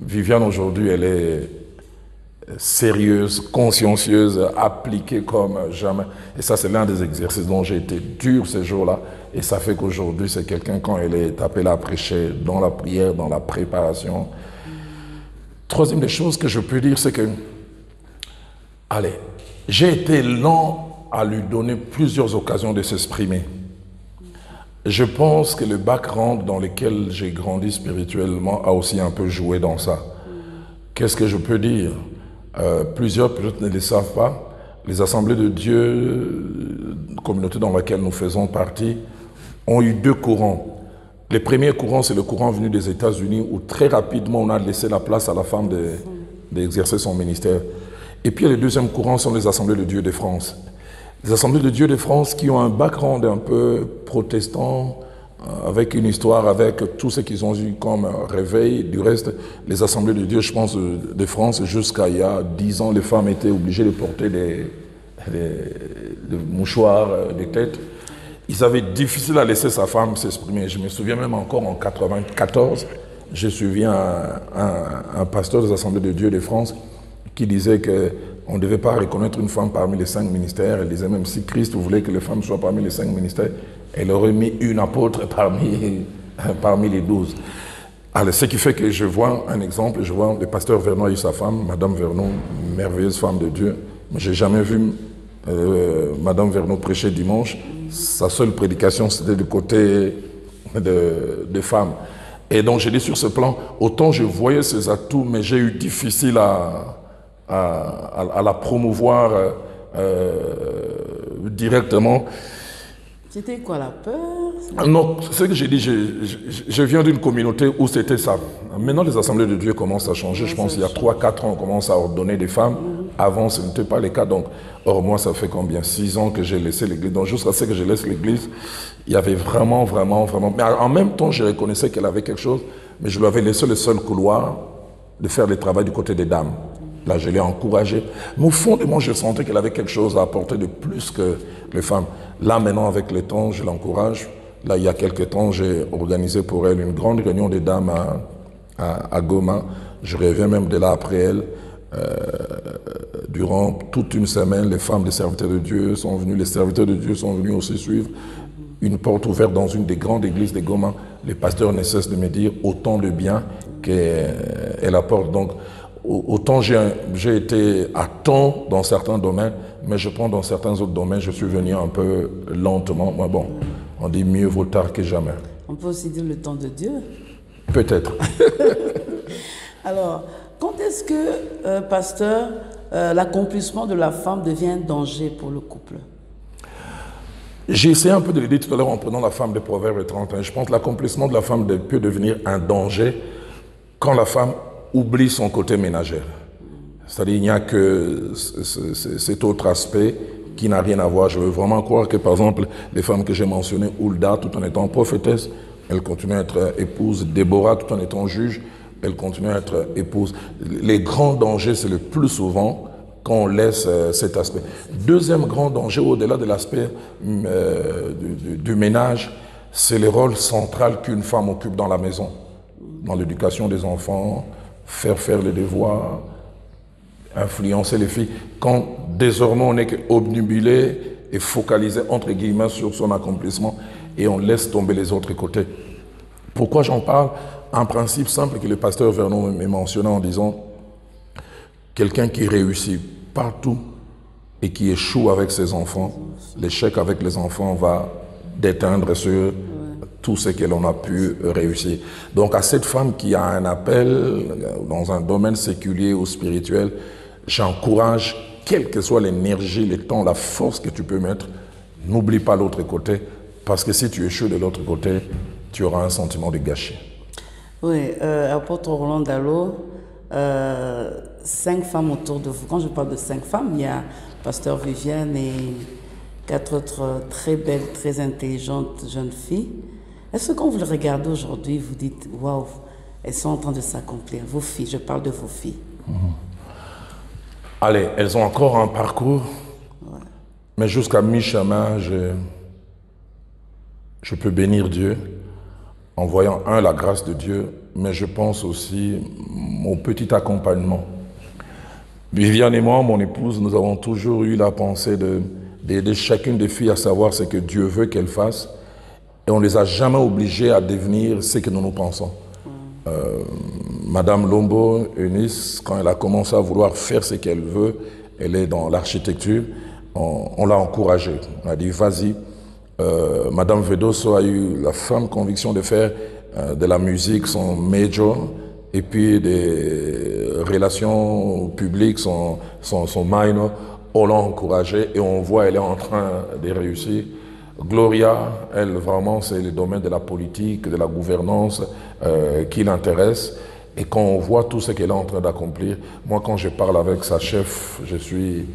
Viviane, aujourd'hui, elle est sérieuse, consciencieuse, appliquée comme jamais. Et ça, c'est l'un des exercices dont j'ai été dur ce jour-là. Et ça fait qu'aujourd'hui, c'est quelqu'un, quand elle est appelée à prêcher, dans la prière, dans la préparation. Troisième des choses que je peux dire, c'est que, allez, j'ai été lent à lui donner plusieurs occasions de s'exprimer. Je pense que le background dans lequel j'ai grandi spirituellement a aussi un peu joué dans ça. Qu'est-ce que je peux dire? Plusieurs peut-être ne le savent pas. Les assemblées de Dieu, communauté dans laquelle nous faisons partie, ont eu deux courants. Le premier courant, c'est le courant venu des États-Unis où très rapidement on a laissé la place à la femme d'exercer son ministère. Et puis le deuxième courant sont les assemblées de Dieu de France. Les assemblées de Dieu de France qui ont un background un peu protestant, avec une histoire, avec tout ce qu'ils ont eu comme réveil. Du reste, les assemblées de Dieu, je pense, de France, jusqu'à il y a 10 ans, les femmes étaient obligées de porter des mouchoirs, des têtes. Ils avaient difficile à laisser sa femme s'exprimer. Je me souviens même encore en 1994, j'ai suivi un pasteur des assemblées de Dieu de France qui disait qu'on ne devait pas reconnaître une femme parmi les 5 ministères. Elle disait même si Christ voulait que les femmes soient parmi les 5 ministères, elle aurait mis une apôtre parmi les 12. Alors, ce qui fait que je vois un exemple, je vois le pasteur Vernon et sa femme, Madame Vernon, merveilleuse femme de Dieu. Mais je n'ai jamais vu Madame Vernon prêcher dimanche. Sa seule prédication, c'était du côté de femmes. Et donc, j'ai dit sur ce plan, autant je voyais ses atouts, mais j'ai eu difficile à la promouvoir directement. C'était quoi, la peur? Non, ce que j'ai dit, je viens d'une communauté où c'était ça. Maintenant, les assemblées de Dieu commencent à changer. Je pense qu'il y a 3-4 ans, on commence à ordonner des femmes. Avant, ce n'était pas le cas. Donc, or, moi, ça fait combien? 6 ans que j'ai laissé l'église. Donc, jusqu'à ce que je laisse l'église, il y avait vraiment... Mais en même temps, je reconnaissais qu'elle avait quelque chose, mais je lui avais laissé le seul couloir de faire le travail du côté des dames. Là, je l'ai encouragée. Mais au fond de moi, je sentais qu'elle avait quelque chose à apporter de plus que les femmes. Là, maintenant, avec le temps, je l'encourage. Là, il y a quelques temps, j'ai organisé pour elle une grande réunion des dames à Goma. Je reviens même de là après elle. Durant toute une semaine, les femmes des serviteurs de Dieu sont venues, les serviteurs de Dieu sont venus aussi suivre. Une porte ouverte dans une des grandes églises de Goma. Les pasteurs ne cessent de me dire autant de bien qu'elle apporte. Donc, autant j'ai été à temps dans certains domaines, mais je pense dans certains autres domaines, je suis venu un peu lentement. Mais bon, on dit mieux vaut tard que jamais. On peut aussi dire le temps de Dieu. Peut-être. Alors, quand est-ce que, pasteur, l'accomplissement de la femme devient un danger pour le couple? J'ai essayé un peu de le dire tout à l'heure en prenant la femme de Proverbes 31. Je pense que l'accomplissement de la femme peut devenir un danger quand la femme oublie son côté ménagère. C'est-à-dire qu'il n'y a que cet autre aspect qui n'a rien à voir. Je veux vraiment croire que, par exemple, les femmes que j'ai mentionnées, Hulda, tout en étant prophétesse, elle continue à être épouse. Déborah, tout en étant juge, elle continue à être épouse. Les grands dangers, c'est le plus souvent quand on laisse cet aspect. Deuxième grand danger, au-delà de l'aspect du ménage, c'est le rôle central qu'une femme occupe dans la maison, dans l'éducation des enfants, faire les devoirs, influencer les filles. Quand désormais on est obnubilé et focalisé entre guillemets sur son accomplissement et on laisse tomber les autres côtés. Pourquoi j'en parle? Un principe simple que le pasteur Vernon m'a mentionné en disant quelqu'un qui réussit partout et qui échoue avec ses enfants, l'échec avec les enfants va déteindre sur tout ce que l'on a pu réussir. Donc à cette femme qui a un appel dans un domaine séculier ou spirituel, j'encourage, quelle que soit l'énergie, le temps, la force que tu peux mettre, n'oublie pas l'autre côté, Parce que si tu échoues de l'autre côté, tu auras un sentiment de gâchis. Oui, apôtre Roland Dallot, 5 femmes autour de vous. Quand je parle de 5 femmes, il y a pasteur Viviane et 4 autres très belles, très intelligentes jeunes filles. Est-ce que quand vous les regardez aujourd'hui, vous dites, waouh, elles sont en train de s'accomplir, vos filles, je parle de vos filles. Allez, elles ont encore un parcours, mais jusqu'à mi-chemin, je peux bénir Dieu en voyant, la grâce de Dieu, mais je pense aussi au petit accompagnement. Viviane et moi, mon épouse, nous avons toujours eu la pensée d'aider chacune des filles à savoir ce que Dieu veut qu'elles fassent, et on ne les a jamais obligées à devenir ce que nous pensons. Madame Lombo, Eunice, quand elle a commencé à vouloir faire ce qu'elle veut, elle est dans l'architecture, on l'a encouragée. On a dit, vas-y. Madame Vedoso a eu la ferme conviction de faire de la musique son major, et puis des relations publiques son minor. On l'a encouragée et on voit elle est en train de réussir. Gloria, elle vraiment c'est le domaine de la politique, de la gouvernance qui l'intéresse. Et quand on voit tout ce qu'elle est en train d'accomplir, moi quand je parle avec sa chef, je suis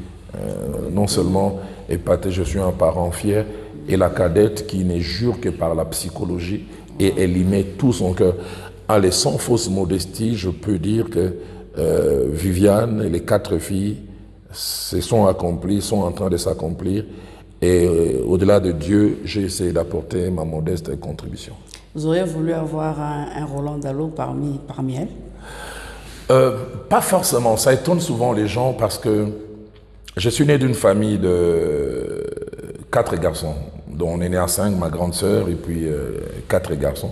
non seulement épaté, je suis un parent fier. Et la cadette qui ne jure que par la psychologie et elle y met tout son cœur. Allez, sans fausse modestie, je peux dire que Viviane et les 4 filles se sont accomplies, sont en train de s'accomplir. Et au-delà de Dieu, j'ai essayé d'apporter ma modeste contribution. Vous auriez voulu avoir un Roland Dallot parmi elles? Pas forcément. Ça étonne souvent les gens parce que je suis né d'une famille de 4 garçons, dont on est né à 5, ma grande sœur, et puis 4 garçons.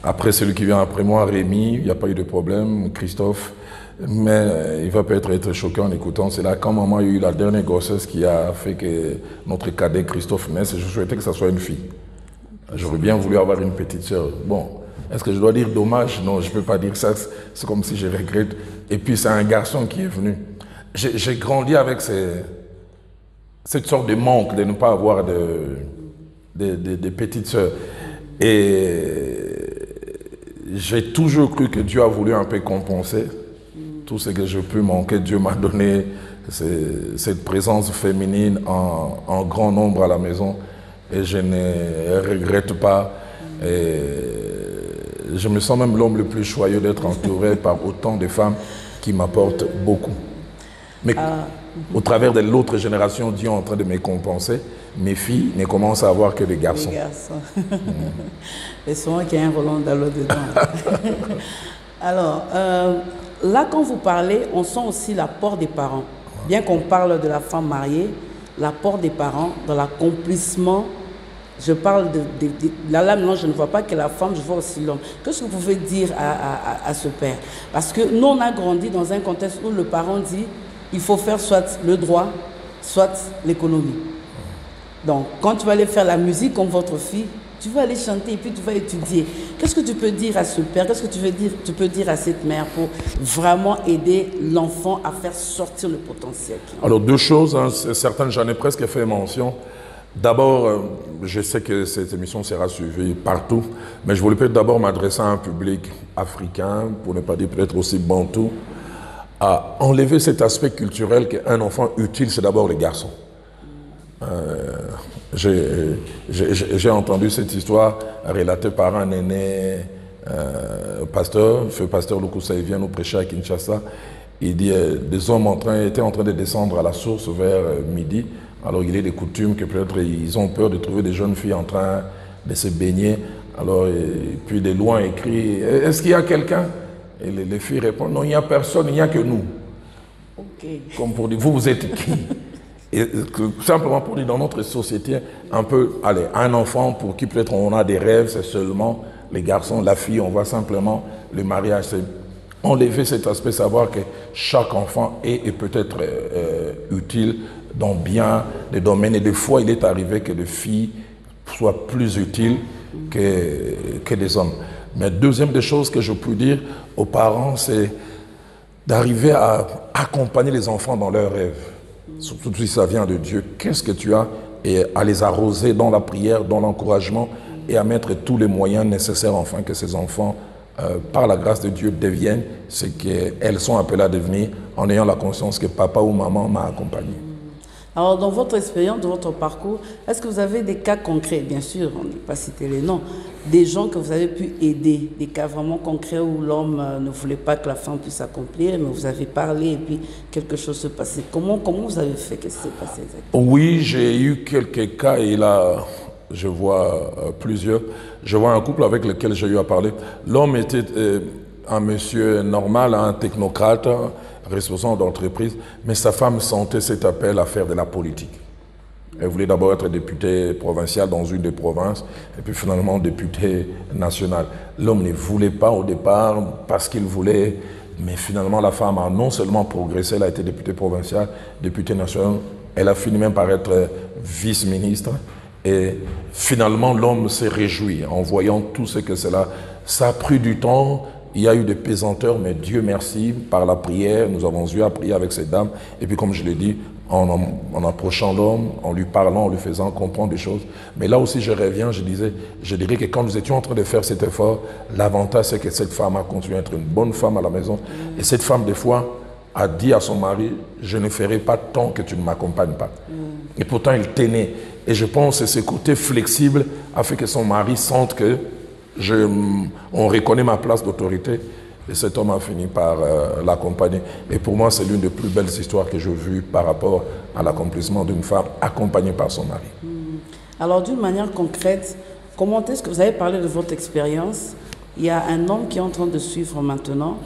Après, celui qui vient après moi, Rémi, il n'y a pas eu de problème, Christophe, mais il va peut-être être choqué en écoutant. C'est là, quand maman a eu la dernière grossesse qui a fait que notre cadet Christophe naisse, je souhaitais que ça soit une fille. J'aurais bien voulu avoir une petite sœur. Bon, est-ce que je dois dire dommage? Non, je ne peux pas dire ça, c'est comme si je regrette. Et puis c'est un garçon qui est venu. J'ai grandi avec cette sorte de manque de ne pas avoir de petites sœurs. Et j'ai toujours cru que Dieu a voulu un peu compenser tout ce que je peux manquer. Dieu m'a donné cette présence féminine en grand nombre à la maison et je ne regrette pas. Et je me sens même l'homme le plus joyeux d'être entouré par autant de femmes qui m'apportent beaucoup. Mais au travers de l'autre génération, Dieu est en train de me compenser. Mes filles ne commencent à avoir que des garçons. Et souvent qu'il y a un Roland Dallot dedans. Alors, là, quand vous parlez, on sent aussi l'apport des parents. Bien qu'on parle de la femme mariée, l'apport des parents dans l'accomplissement. Je parle là maintenant, je ne vois pas que la femme, je vois aussi l'homme. Qu'est-ce que vous pouvez dire à ce père? Parce que nous, on a grandi dans un contexte où le parent dit il faut faire soit le droit, soit l'économie. Donc, quand tu vas aller faire la musique comme votre fille, tu vas aller chanter et puis tu vas étudier. Qu'est-ce que tu peux dire à ce père? Qu'est-ce que tu peux dire à cette mère pour vraiment aider l'enfant à faire sortir le potentiel? Alors, 2 choses, hein, certaines, j'en ai presque fait mention. D'abord, je sais que cette émission sera suivie partout, mais je voulais peut-être d'abord m'adresser à un public africain, pour ne pas dire peut-être aussi bantou, à enlever cet aspect culturel qu'un enfant utile, c'est d'abord les garçons. J'ai entendu cette histoire relatée par un aîné pasteur, feu pasteur Lukusa, il vient nous prêcher à Kinshasa. Il dit des hommes étaient en train de descendre à la source vers midi. Alors il est des coutumes que peut-être ils ont peur de trouver des jeunes filles en train de se baigner. Alors, et puis de loin écrit, est-ce qu'il y a quelqu'un? Et les filles répondent, non, il n'y a personne, il n'y a que nous. Okay. Comme pour dire, vous êtes qui? Et simplement pour dire, dans notre société, un peu, allez, un enfant pour qui peut-être on a des rêves, c'est seulement les garçons, la fille, on voit simplement le mariage. C'est enlever cet aspect, savoir que chaque enfant est peut-être utile dans bien des domaines. Et des fois, il est arrivé que les filles soient plus utiles que des hommes. Mais deuxième des choses que je peux dire aux parents, c'est d'arriver à accompagner les enfants dans leurs rêves. Surtout si ça vient de Dieu. Qu'est-ce que tu as et à les arroser dans la prière, dans l'encouragement et à mettre tous les moyens nécessaires afin que ces enfants, par la grâce de Dieu, deviennent ce qu'elles sont appelées à devenir en ayant la conscience que papa ou maman m'a accompagné. Alors, dans votre expérience, dans votre parcours, est-ce que vous avez des cas concrets, bien sûr, on ne peut pas citer les noms, des gens que vous avez pu aider, des cas vraiment concrets où l'homme ne voulait pas que la femme puisse accomplir, mais vous avez parlé et puis quelque chose se passait. Comment vous avez fait? Qu'est-ce qui s'est passé exactement? Oui, j'ai eu quelques cas et là, je vois plusieurs. Je vois un couple avec lequel j'ai eu à parler. L'homme était un monsieur normal, un technocrate, responsable d'entreprise, mais sa femme sentait cet appel à faire de la politique. Elle voulait d'abord être députée provinciale dans une des provinces, et puis finalement députée nationale. L'homme ne voulait pas au départ parce qu'il voulait, mais finalement la femme a non seulement progressé, elle a été députée provinciale, députée nationale, elle a fini même par être vice-ministre, et finalement l'homme s'est réjoui en voyant tout ce que cela. Ça a pris du temps. Il y a eu des pesanteurs, mais Dieu merci, par la prière, nous avons eu à prier avec cette dame. Et puis comme je l'ai dit, en approchant l'homme, en lui parlant, en lui faisant comprendre des choses. Mais là aussi, je reviens, je dirais que quand nous étions en train de faire cet effort, l'avantage, c'est que cette femme a continué à être une bonne femme à la maison. Et cette femme, des fois, a dit à son mari, je ne ferai pas tant que tu ne m'accompagnes pas. Et pourtant, il tenait. Et je pense que ce côté flexible a fait que son mari sente que on reconnaît ma place d'autorité et cet homme a fini par l'accompagner. Et pour moi, c'est l'une des plus belles histoires que j'ai vues par rapport à l'accomplissement d'une femme accompagnée par son mari. Alors, d'une manière concrète, comment est-ce que vous avez parlé de votre expérience? Il y a un homme qui est en train de suivre maintenant,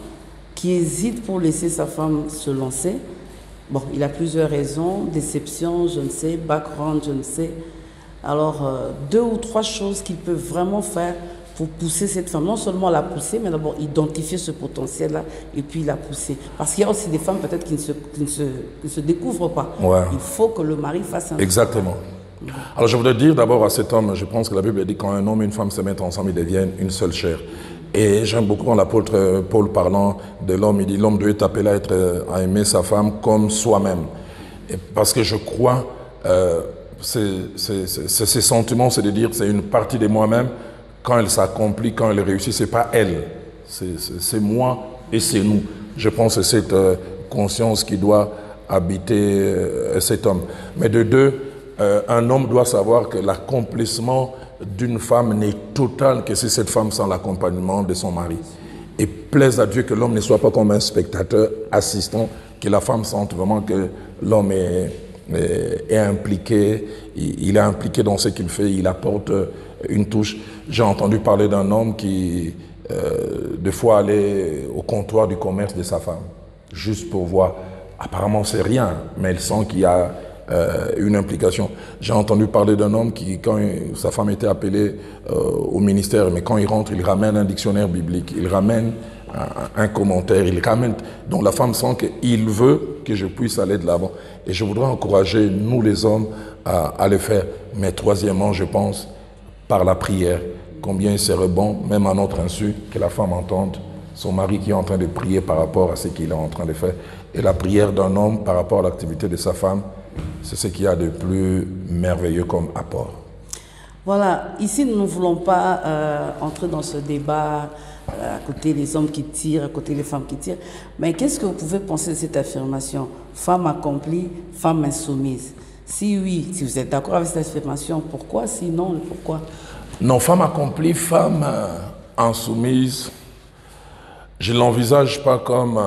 qui hésite pour laisser sa femme se lancer. Bon, il a plusieurs raisons, déception, je ne sais, background, je ne sais. Alors, 2 ou 3 choses qu'il peut vraiment faire pour pousser cette femme, non seulement la pousser, mais d'abord identifier ce potentiel-là et puis la pousser. Parce qu'il y a aussi des femmes peut-être qui ne se découvrent pas. Ouais. Il faut que le mari fasse un... Exactement. Alors je voudrais dire d'abord à cet homme, je pense que la Bible dit quand un homme et une femme se mettent ensemble, ils deviennent une seule chair. Et j'aime beaucoup quand l'apôtre Paul parlant de l'homme, il dit l'homme doit être appelé à aimer sa femme comme soi-même. Et parce que je crois, ces sentiments, c'est de dire c'est une partie de moi-même. Quand elle s'accomplit, quand elle réussit, c'est pas elle, c'est moi et c'est nous. Je pense que c'est cette conscience qui doit habiter cet homme. Mais de 2, un homme doit savoir que l'accomplissement d'une femme n'est total que si cette femme sans l'accompagnement de son mari. Et plaise à Dieu que l'homme ne soit pas comme un spectateur assistant, que la femme sente vraiment que l'homme est impliqué, il est impliqué dans ce qu'il fait, il apporte une touche. J'ai entendu parler d'un homme qui, des fois, allait au comptoir du commerce de sa femme, juste pour voir. Apparemment, c'est rien, mais elle sent qu'il y a une implication. J'ai entendu parler d'un homme qui, quand sa femme était appelée au ministère, mais quand il rentre, il ramène un dictionnaire biblique, il ramène un commentaire, il ramène... Donc la femme sent qu'il veut que je puisse aller de l'avant. Et je voudrais encourager, nous les hommes, à le faire. Mais troisièmement, je pense, par la prière, combien il serait bon, même à notre insu, que la femme entende son mari qui est en train de prier par rapport à ce qu'il est en train de faire. Et la prière d'un homme par rapport à l'activité de sa femme, c'est ce qu'il y a de plus merveilleux comme apport. Voilà, ici nous ne voulons pas entrer dans ce débat à côté des hommes qui tirent, à côté des femmes qui tirent. Mais qu'est-ce que vous pouvez penser de cette affirmation? Femme accomplie, femme insoumise. Si oui, si vous êtes d'accord avec cette affirmation, pourquoi? Sinon, pourquoi? Non, femme accomplie, femme insoumise, je ne l'envisage pas comme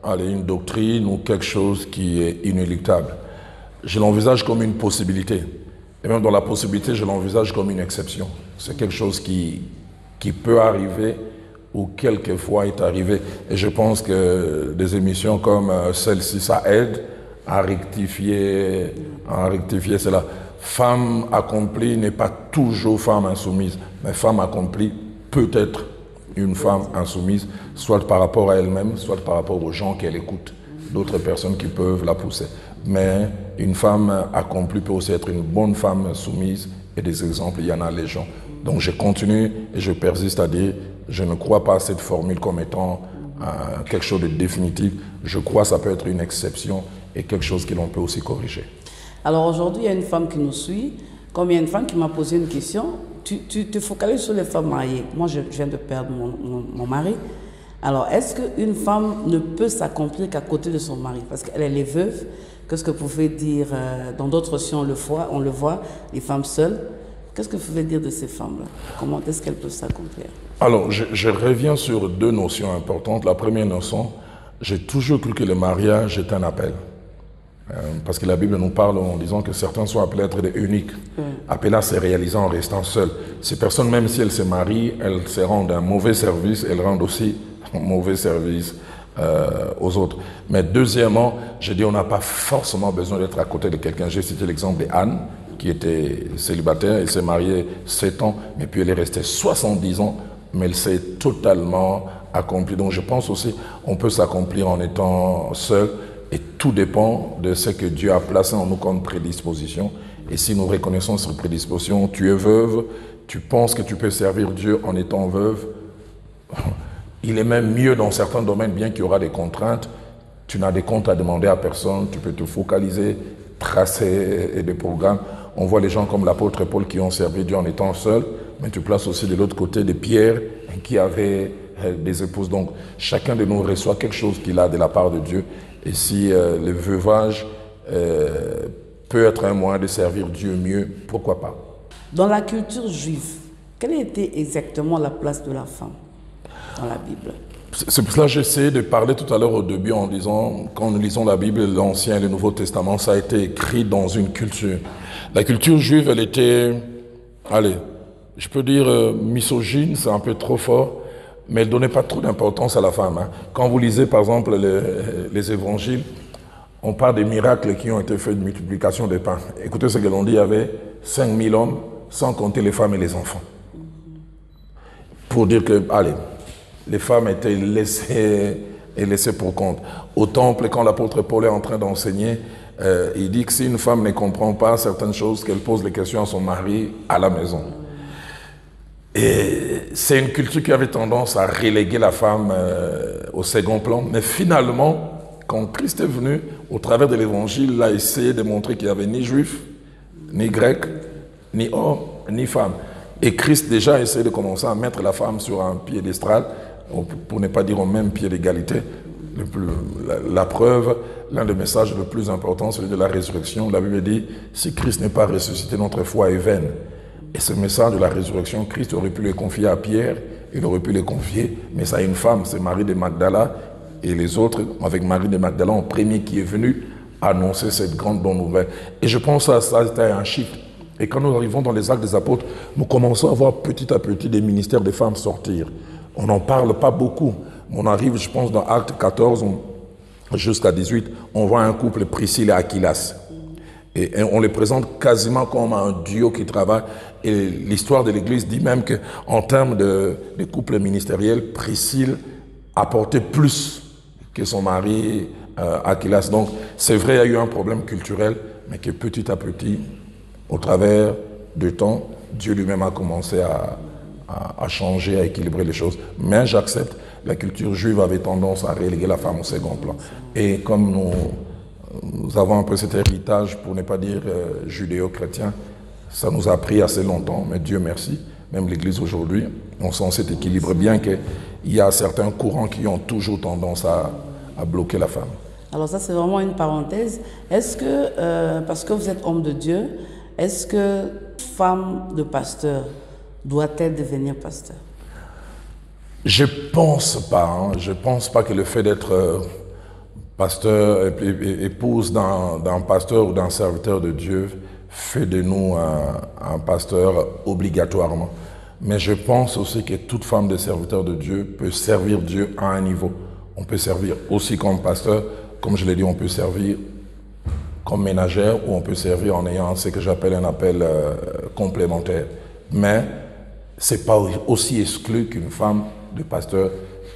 une doctrine ou quelque chose qui est inéluctable. Je l'envisage comme une possibilité. Et même dans la possibilité, je l'envisage comme une exception. C'est quelque chose qui peut arriver ou quelquefois est arrivé. Et je pense que des émissions comme celle-ci, ça aide à rectifier cela. Femme accomplie n'est pas toujours femme insoumise, mais femme accomplie peut être une femme insoumise, soit par rapport à elle-même, soit par rapport aux gens qu'elle écoute, d'autres personnes qui peuvent la pousser. Mais une femme accomplie peut aussi être une bonne femme soumise, et des exemples, il y en a légion. Donc je continue et je persiste à dire, je ne crois pas à cette formule comme étant quelque chose de définitif. Je crois que ça peut être une exception et quelque chose que l'on peut aussi corriger. Alors aujourd'hui, il y a une femme qui nous suit. Comme il y a une femme qui m'a posé une question, tu te focalises sur les femmes mariées. Moi, je viens de perdre mon mari. Alors, est-ce qu'une femme ne peut s'accomplir qu'à côté de son mari? Parce qu'elle est veuve. Qu'est-ce que vous pouvez dire, dans d'autres si on le voit, les femmes seules. Qu'est-ce que vous pouvez dire de ces femmes-là? Comment est-ce qu'elles peuvent s'accomplir? Alors, je reviens sur deux notions importantes. La première notion, j'ai toujours cru que le mariage est un appel. Parce que la Bible nous parle en disant que certains sont appelés à être des eunuques, appelés à se réaliser en restant seuls. Ces personnes, même si elles se marient, elles se rendent un mauvais service, elles rendent aussi un mauvais service aux autres. Mais deuxièmement, je dis on n'a pas forcément besoin d'être à côté de quelqu'un. J'ai cité l'exemple d'Anne, qui était célibataire, elle s'est mariée 7 ans, mais puis elle est restée 70 ans, mais elle s'est totalement accomplie. Donc je pense aussi on peut s'accomplir en étant seul. Et tout dépend de ce que Dieu a placé en nous comme prédisposition. Et si nous reconnaissons cette prédisposition, tu es veuve, tu penses que tu peux servir Dieu en étant veuve, il est même mieux dans certains domaines, bien qu'il y aura des contraintes, tu n'as des comptes à demander à personne, tu peux te focaliser, tracer des programmes. On voit les gens comme l'apôtre Paul qui ont servi Dieu en étant seuls, mais tu places aussi de l'autre côté des Pierre qui avaient des épouses. Donc chacun de nous reçoit quelque chose qu'il a de la part de Dieu. Et si le veuvage peut être un moyen de servir Dieu mieux, pourquoi pas? Dans la culture juive, quelle était exactement la place de la femme dans la Bible? C'est pour cela que j'essayais de parler tout à l'heure au début en disant, quand nous lisons la Bible, l'Ancien et le Nouveau Testament, ça a été écrit dans une culture. La culture juive, elle était, allez, je peux dire misogyne, c'est un peu trop fort, mais elle ne donnait pas trop d'importance à la femme. Quand vous lisez par exemple les évangiles, on parle des miracles qui ont été faits de multiplication des pains. Écoutez ce que l'on dit, il y avait 5000 hommes, sans compter les femmes et les enfants. Pour dire que, allez, les femmes étaient laissées pour compte. Au temple, quand l'apôtre Paul est en train d'enseigner, il dit que si une femme ne comprend pas certaines choses, qu'elle pose les questions à son mari à la maison. Et c'est une culture qui avait tendance à reléguer la femme au second plan. Mais finalement, quand Christ est venu, au travers de l'évangile, il a essayé de montrer qu'il n'y avait ni juif, ni grec, ni homme, ni femme. Et Christ déjà a essayé de commencer à mettre la femme sur un piédestal, pour ne pas dire au même pied d'égalité. La preuve, l'un des messages le plus importants, celui de la résurrection. La Bible dit, si Christ n'est pas ressuscité, notre foi est vaine. Et ce message de la résurrection, Christ aurait pu le confier à Pierre, il aurait pu le confier, mais ça a une femme, c'est Marie de Magdala, et les autres, avec Marie de Magdala, en premier qui est venu annoncer cette grande bonne nouvelle. Et je pense que ça c'était un chiffre. Et quand nous arrivons dans les actes des apôtres, nous commençons à voir petit à petit des ministères des femmes sortir. On n'en parle pas beaucoup. On arrive, je pense, dans Acte 14 jusqu'à 18, on voit un couple, Priscille et Aquilas. Et on les présente quasiment comme un duo qui travaille. Et l'histoire de l'Église dit même qu'en termes de couple ministériel, Priscille apportait plus que son mari Aquilas. Donc c'est vrai, il y a eu un problème culturel, mais que petit à petit, au travers du temps, Dieu lui-même a commencé à changer, à équilibrer les choses. Mais j'accepte, la culture juive avait tendance à reléguer la femme au second plan. Et comme nous avons un peu cet héritage, pour ne pas dire judéo-chrétien, ça nous a pris assez longtemps, mais Dieu merci, même l'Église aujourd'hui, on sent cet équilibre, bien qu'il y a certains courants qui ont toujours tendance à bloquer la femme. Alors ça, c'est vraiment une parenthèse. Est-ce que, parce que vous êtes homme de Dieu, est-ce que femme de pasteur doit-elle devenir pasteur? Je pense pas. Je pense pas que le fait d'être pasteur, épouse d'un pasteur ou d'un serviteur de Dieu fait de nous un pasteur obligatoirement. Mais je pense aussi que toute femme de serviteur de Dieu peut servir Dieu à un niveau. On peut servir aussi comme pasteur, comme je l'ai dit, on peut servir comme ménagère ou on peut servir en ayant ce que j'appelle un appel complémentaire. Mais ce n'est pas aussi exclu qu'une femme de pasteur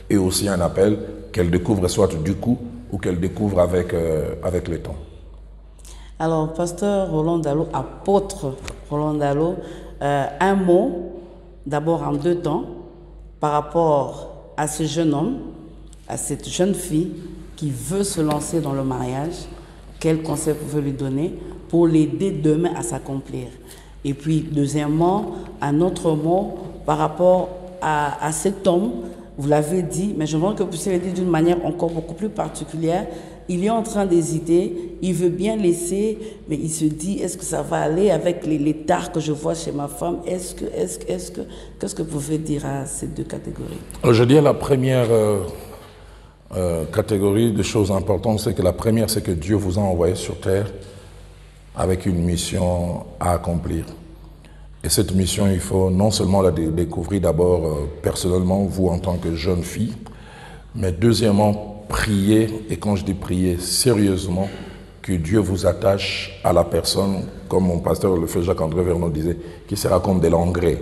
ait aussi un appel qu'elle découvre soit du coup ou qu'elle découvre avec le temps. Alors, pasteur Roland Dallot, apôtre Roland Dallot, un mot, d'abord en 2 temps, par rapport à ce jeune homme, à cette jeune fille qui veut se lancer dans le mariage. quel conseil vous pouvez lui donner pour l'aider demain à s'accomplir? Et puis, deuxièmement, un autre mot par rapport à cet homme, vous l'avez dit, mais je veux que vous puissiez le dire d'une manière encore beaucoup plus particulière. Il est en train d'hésiter, il veut bien laisser, mais il se dit, est-ce que ça va aller avec les tares que je vois chez ma femme? Qu'est-ce que vous pouvez dire à ces deux catégories? Je dis la première catégorie de choses importantes, c'est que la première, c'est que Dieu vous a envoyé sur terre avec une mission à accomplir. Et cette mission, il faut non seulement la découvrir d'abord personnellement, vous en tant que jeune fille, mais deuxièmement, prier, et quand je dis prier, sérieusement, que Dieu vous attache à la personne, comme mon pasteur le fait Jacques-André Vernon disait, qui sera comme de l'engrais.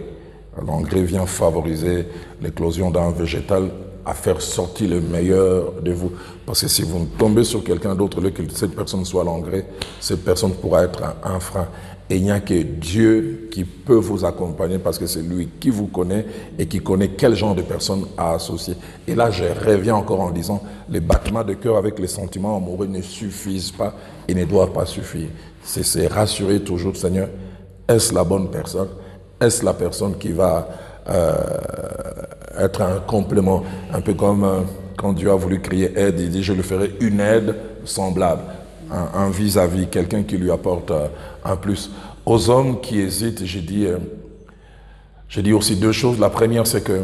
L'engrais vient favoriser l'éclosion d'un végétal, à faire sortir le meilleur de vous. Parce que si vous tombez sur quelqu'un d'autre, que cette personne soit l'engrais, cette personne pourra être un frein. Et il n'y a que Dieu qui peut vous accompagner parce que c'est lui qui vous connaît et qui connaît quel genre de personne à associer. Et là, je reviens encore en disant, les battements de cœur avec les sentiments amoureux ne suffisent pas et ne doivent pas suffire. C'est rassurer toujours, Seigneur, est-ce la bonne personne? Est-ce la personne qui va être un complément? Un peu comme quand Dieu a voulu créer aide, il dit, je lui ferai une aide semblable. Un vis-à-vis, quelqu'un qui lui apporte un plus. Aux hommes qui hésitent, j'ai dit aussi deux choses. La première, c'est que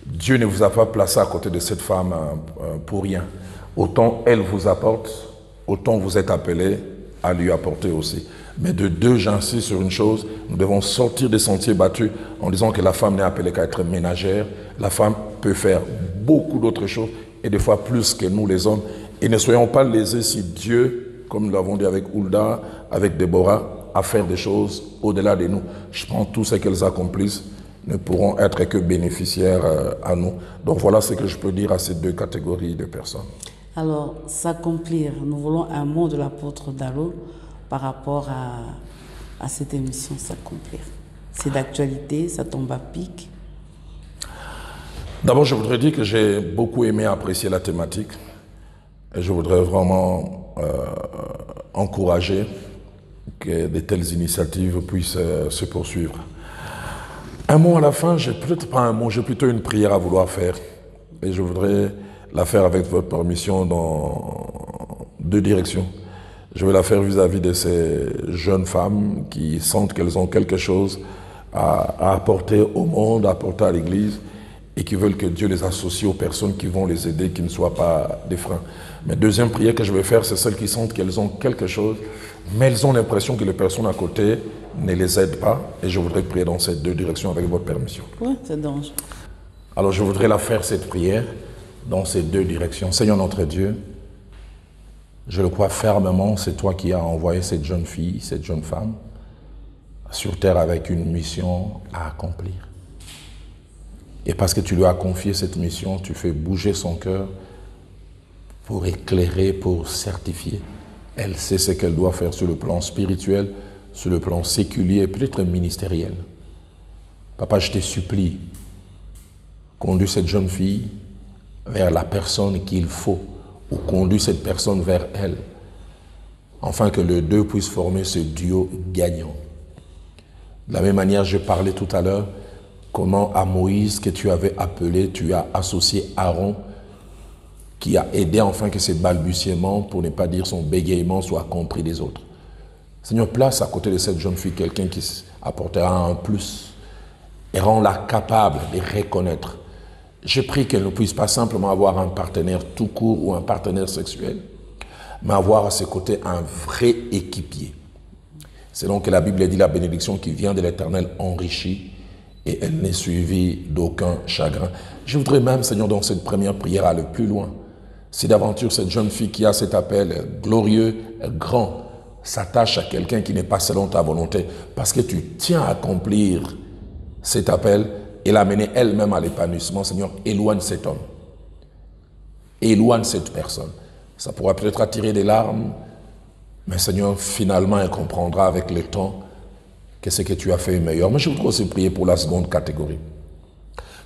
Dieu ne vous a pas placé à côté de cette femme pour rien. Autant elle vous apporte, autant vous êtes appelés à lui apporter aussi. Mais de deux, j'insiste sur une chose, nous devons sortir des sentiers battus en disant que la femme n'est appelée qu'à être ménagère. La femme peut faire beaucoup d'autres choses, et des fois plus que nous les hommes. Et ne soyons pas lésés si Dieu, comme nous l'avons dit avec Hulda, avec Déborah, à faire des choses au-delà de nous. Je pense que tout ce qu'elles accomplissent ne pourront être que bénéficiaires à nous. Donc voilà ce que je peux dire à ces deux catégories de personnes. Alors, s'accomplir, nous voulons un mot de l'apôtre Dallo par rapport à cette émission s'accomplir. C'est d'actualité, ça tombe à pic. D'abord, je voudrais dire que j'ai beaucoup aimé apprécier la thématique. Et je voudrais vraiment encourager que de telles initiatives puissent se poursuivre. Un mot à la fin, j'ai peut-être pas un mot, j'ai plutôt une prière à vouloir faire. Et je voudrais la faire avec votre permission dans deux directions. Je vais la faire vis-à-vis de ces jeunes femmes qui sentent qu'elles ont quelque chose à apporter au monde, à apporter à l'Église, et qui veulent que Dieu les associe aux personnes qui vont les aider, qui ne soient pas des freins. Mais deuxième prière que je vais faire, c'est celles qui sentent qu'elles ont quelque chose, mais elles ont l'impression que les personnes à côté ne les aident pas. Et je voudrais prier dans ces deux directions avec votre permission. Oui, c'est dangereux. Alors je voudrais la faire, cette prière, dans ces deux directions. Seigneur notre Dieu, je le crois fermement, c'est toi qui as envoyé cette jeune fille, cette jeune femme, sur terre avec une mission à accomplir. Et parce que tu lui as confié cette mission, tu fais bouger son cœur pour éclairer, pour certifier. Elle sait ce qu'elle doit faire sur le plan spirituel, sur le plan séculier, peut-être ministériel. Papa, je te supplie, conduis cette jeune fille vers la personne qu'il faut, ou conduis cette personne vers elle, afin que les deux puissent former ce duo gagnant. De la même manière, je parlais tout à l'heure, comment à Moïse que tu avais appelé, tu as associé Aaron, qui a aidé enfin que ses balbutiements, pour ne pas dire son bégaiement, soient compris des autres. Seigneur, place à côté de cette jeune fille quelqu'un qui apportera un plus et rend-la capable de reconnaître. Je prie qu'elle ne puisse pas simplement avoir un partenaire tout court ou un partenaire sexuel, mais avoir à ses côtés un vrai équipier. C'est donc que la Bible dit la bénédiction qui vient de l'Éternel enrichit et elle n'est suivie d'aucun chagrin. Je voudrais même, Seigneur, dans cette première prière, aller plus loin. Si d'aventure cette jeune fille qui a cet appel glorieux, grand, s'attache à quelqu'un qui n'est pas selon ta volonté, parce que tu tiens à accomplir cet appel et l'amener elle-même à l'épanouissement, Seigneur, éloigne cet homme. Éloigne cette personne. Ça pourra peut-être attirer des larmes, mais Seigneur, finalement, elle comprendra avec le temps que ce que tu as fait est meilleur. Mais je voudrais aussi prier pour la seconde catégorie.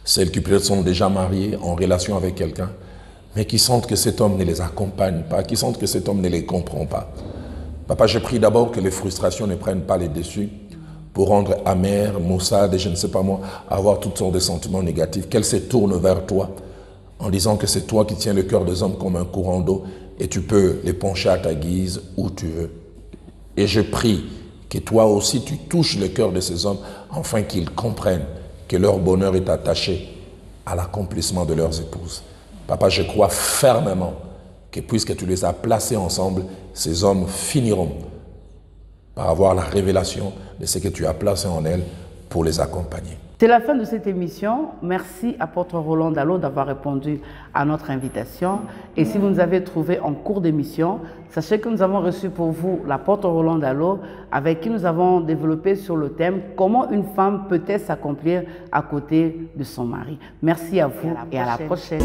Celles qui peut-être sont déjà mariées, en relation avec quelqu'un, mais qui sentent que cet homme ne les accompagne pas, qui sentent que cet homme ne les comprend pas. Papa, je prie d'abord que les frustrations ne prennent pas les dessus pour rendre amer, maussade et je ne sais pas moi, avoir toutes sortes de sentiments négatifs, qu'elles se tournent vers toi en disant que c'est toi qui tiens le cœur des hommes comme un courant d'eau et tu peux les pencher à ta guise où tu veux. Et je prie que toi aussi tu touches le cœur de ces hommes afin qu'ils comprennent que leur bonheur est attaché à l'accomplissement de leurs épouses. Papa, je crois fermement que puisque tu les as placés ensemble, ces hommes finiront par avoir la révélation de ce que tu as placé en elles pour les accompagner. C'est la fin de cette émission. Merci apôtre Roland Dallot d'avoir répondu à notre invitation. Et si vous nous avez trouvé en cours d'émission, sachez que nous avons reçu pour vous l'apôtre Roland Dallot avec qui nous avons développé sur le thème « Comment une femme peut-elle s'accomplir à côté de son mari ?» Merci à vous et à la prochaine.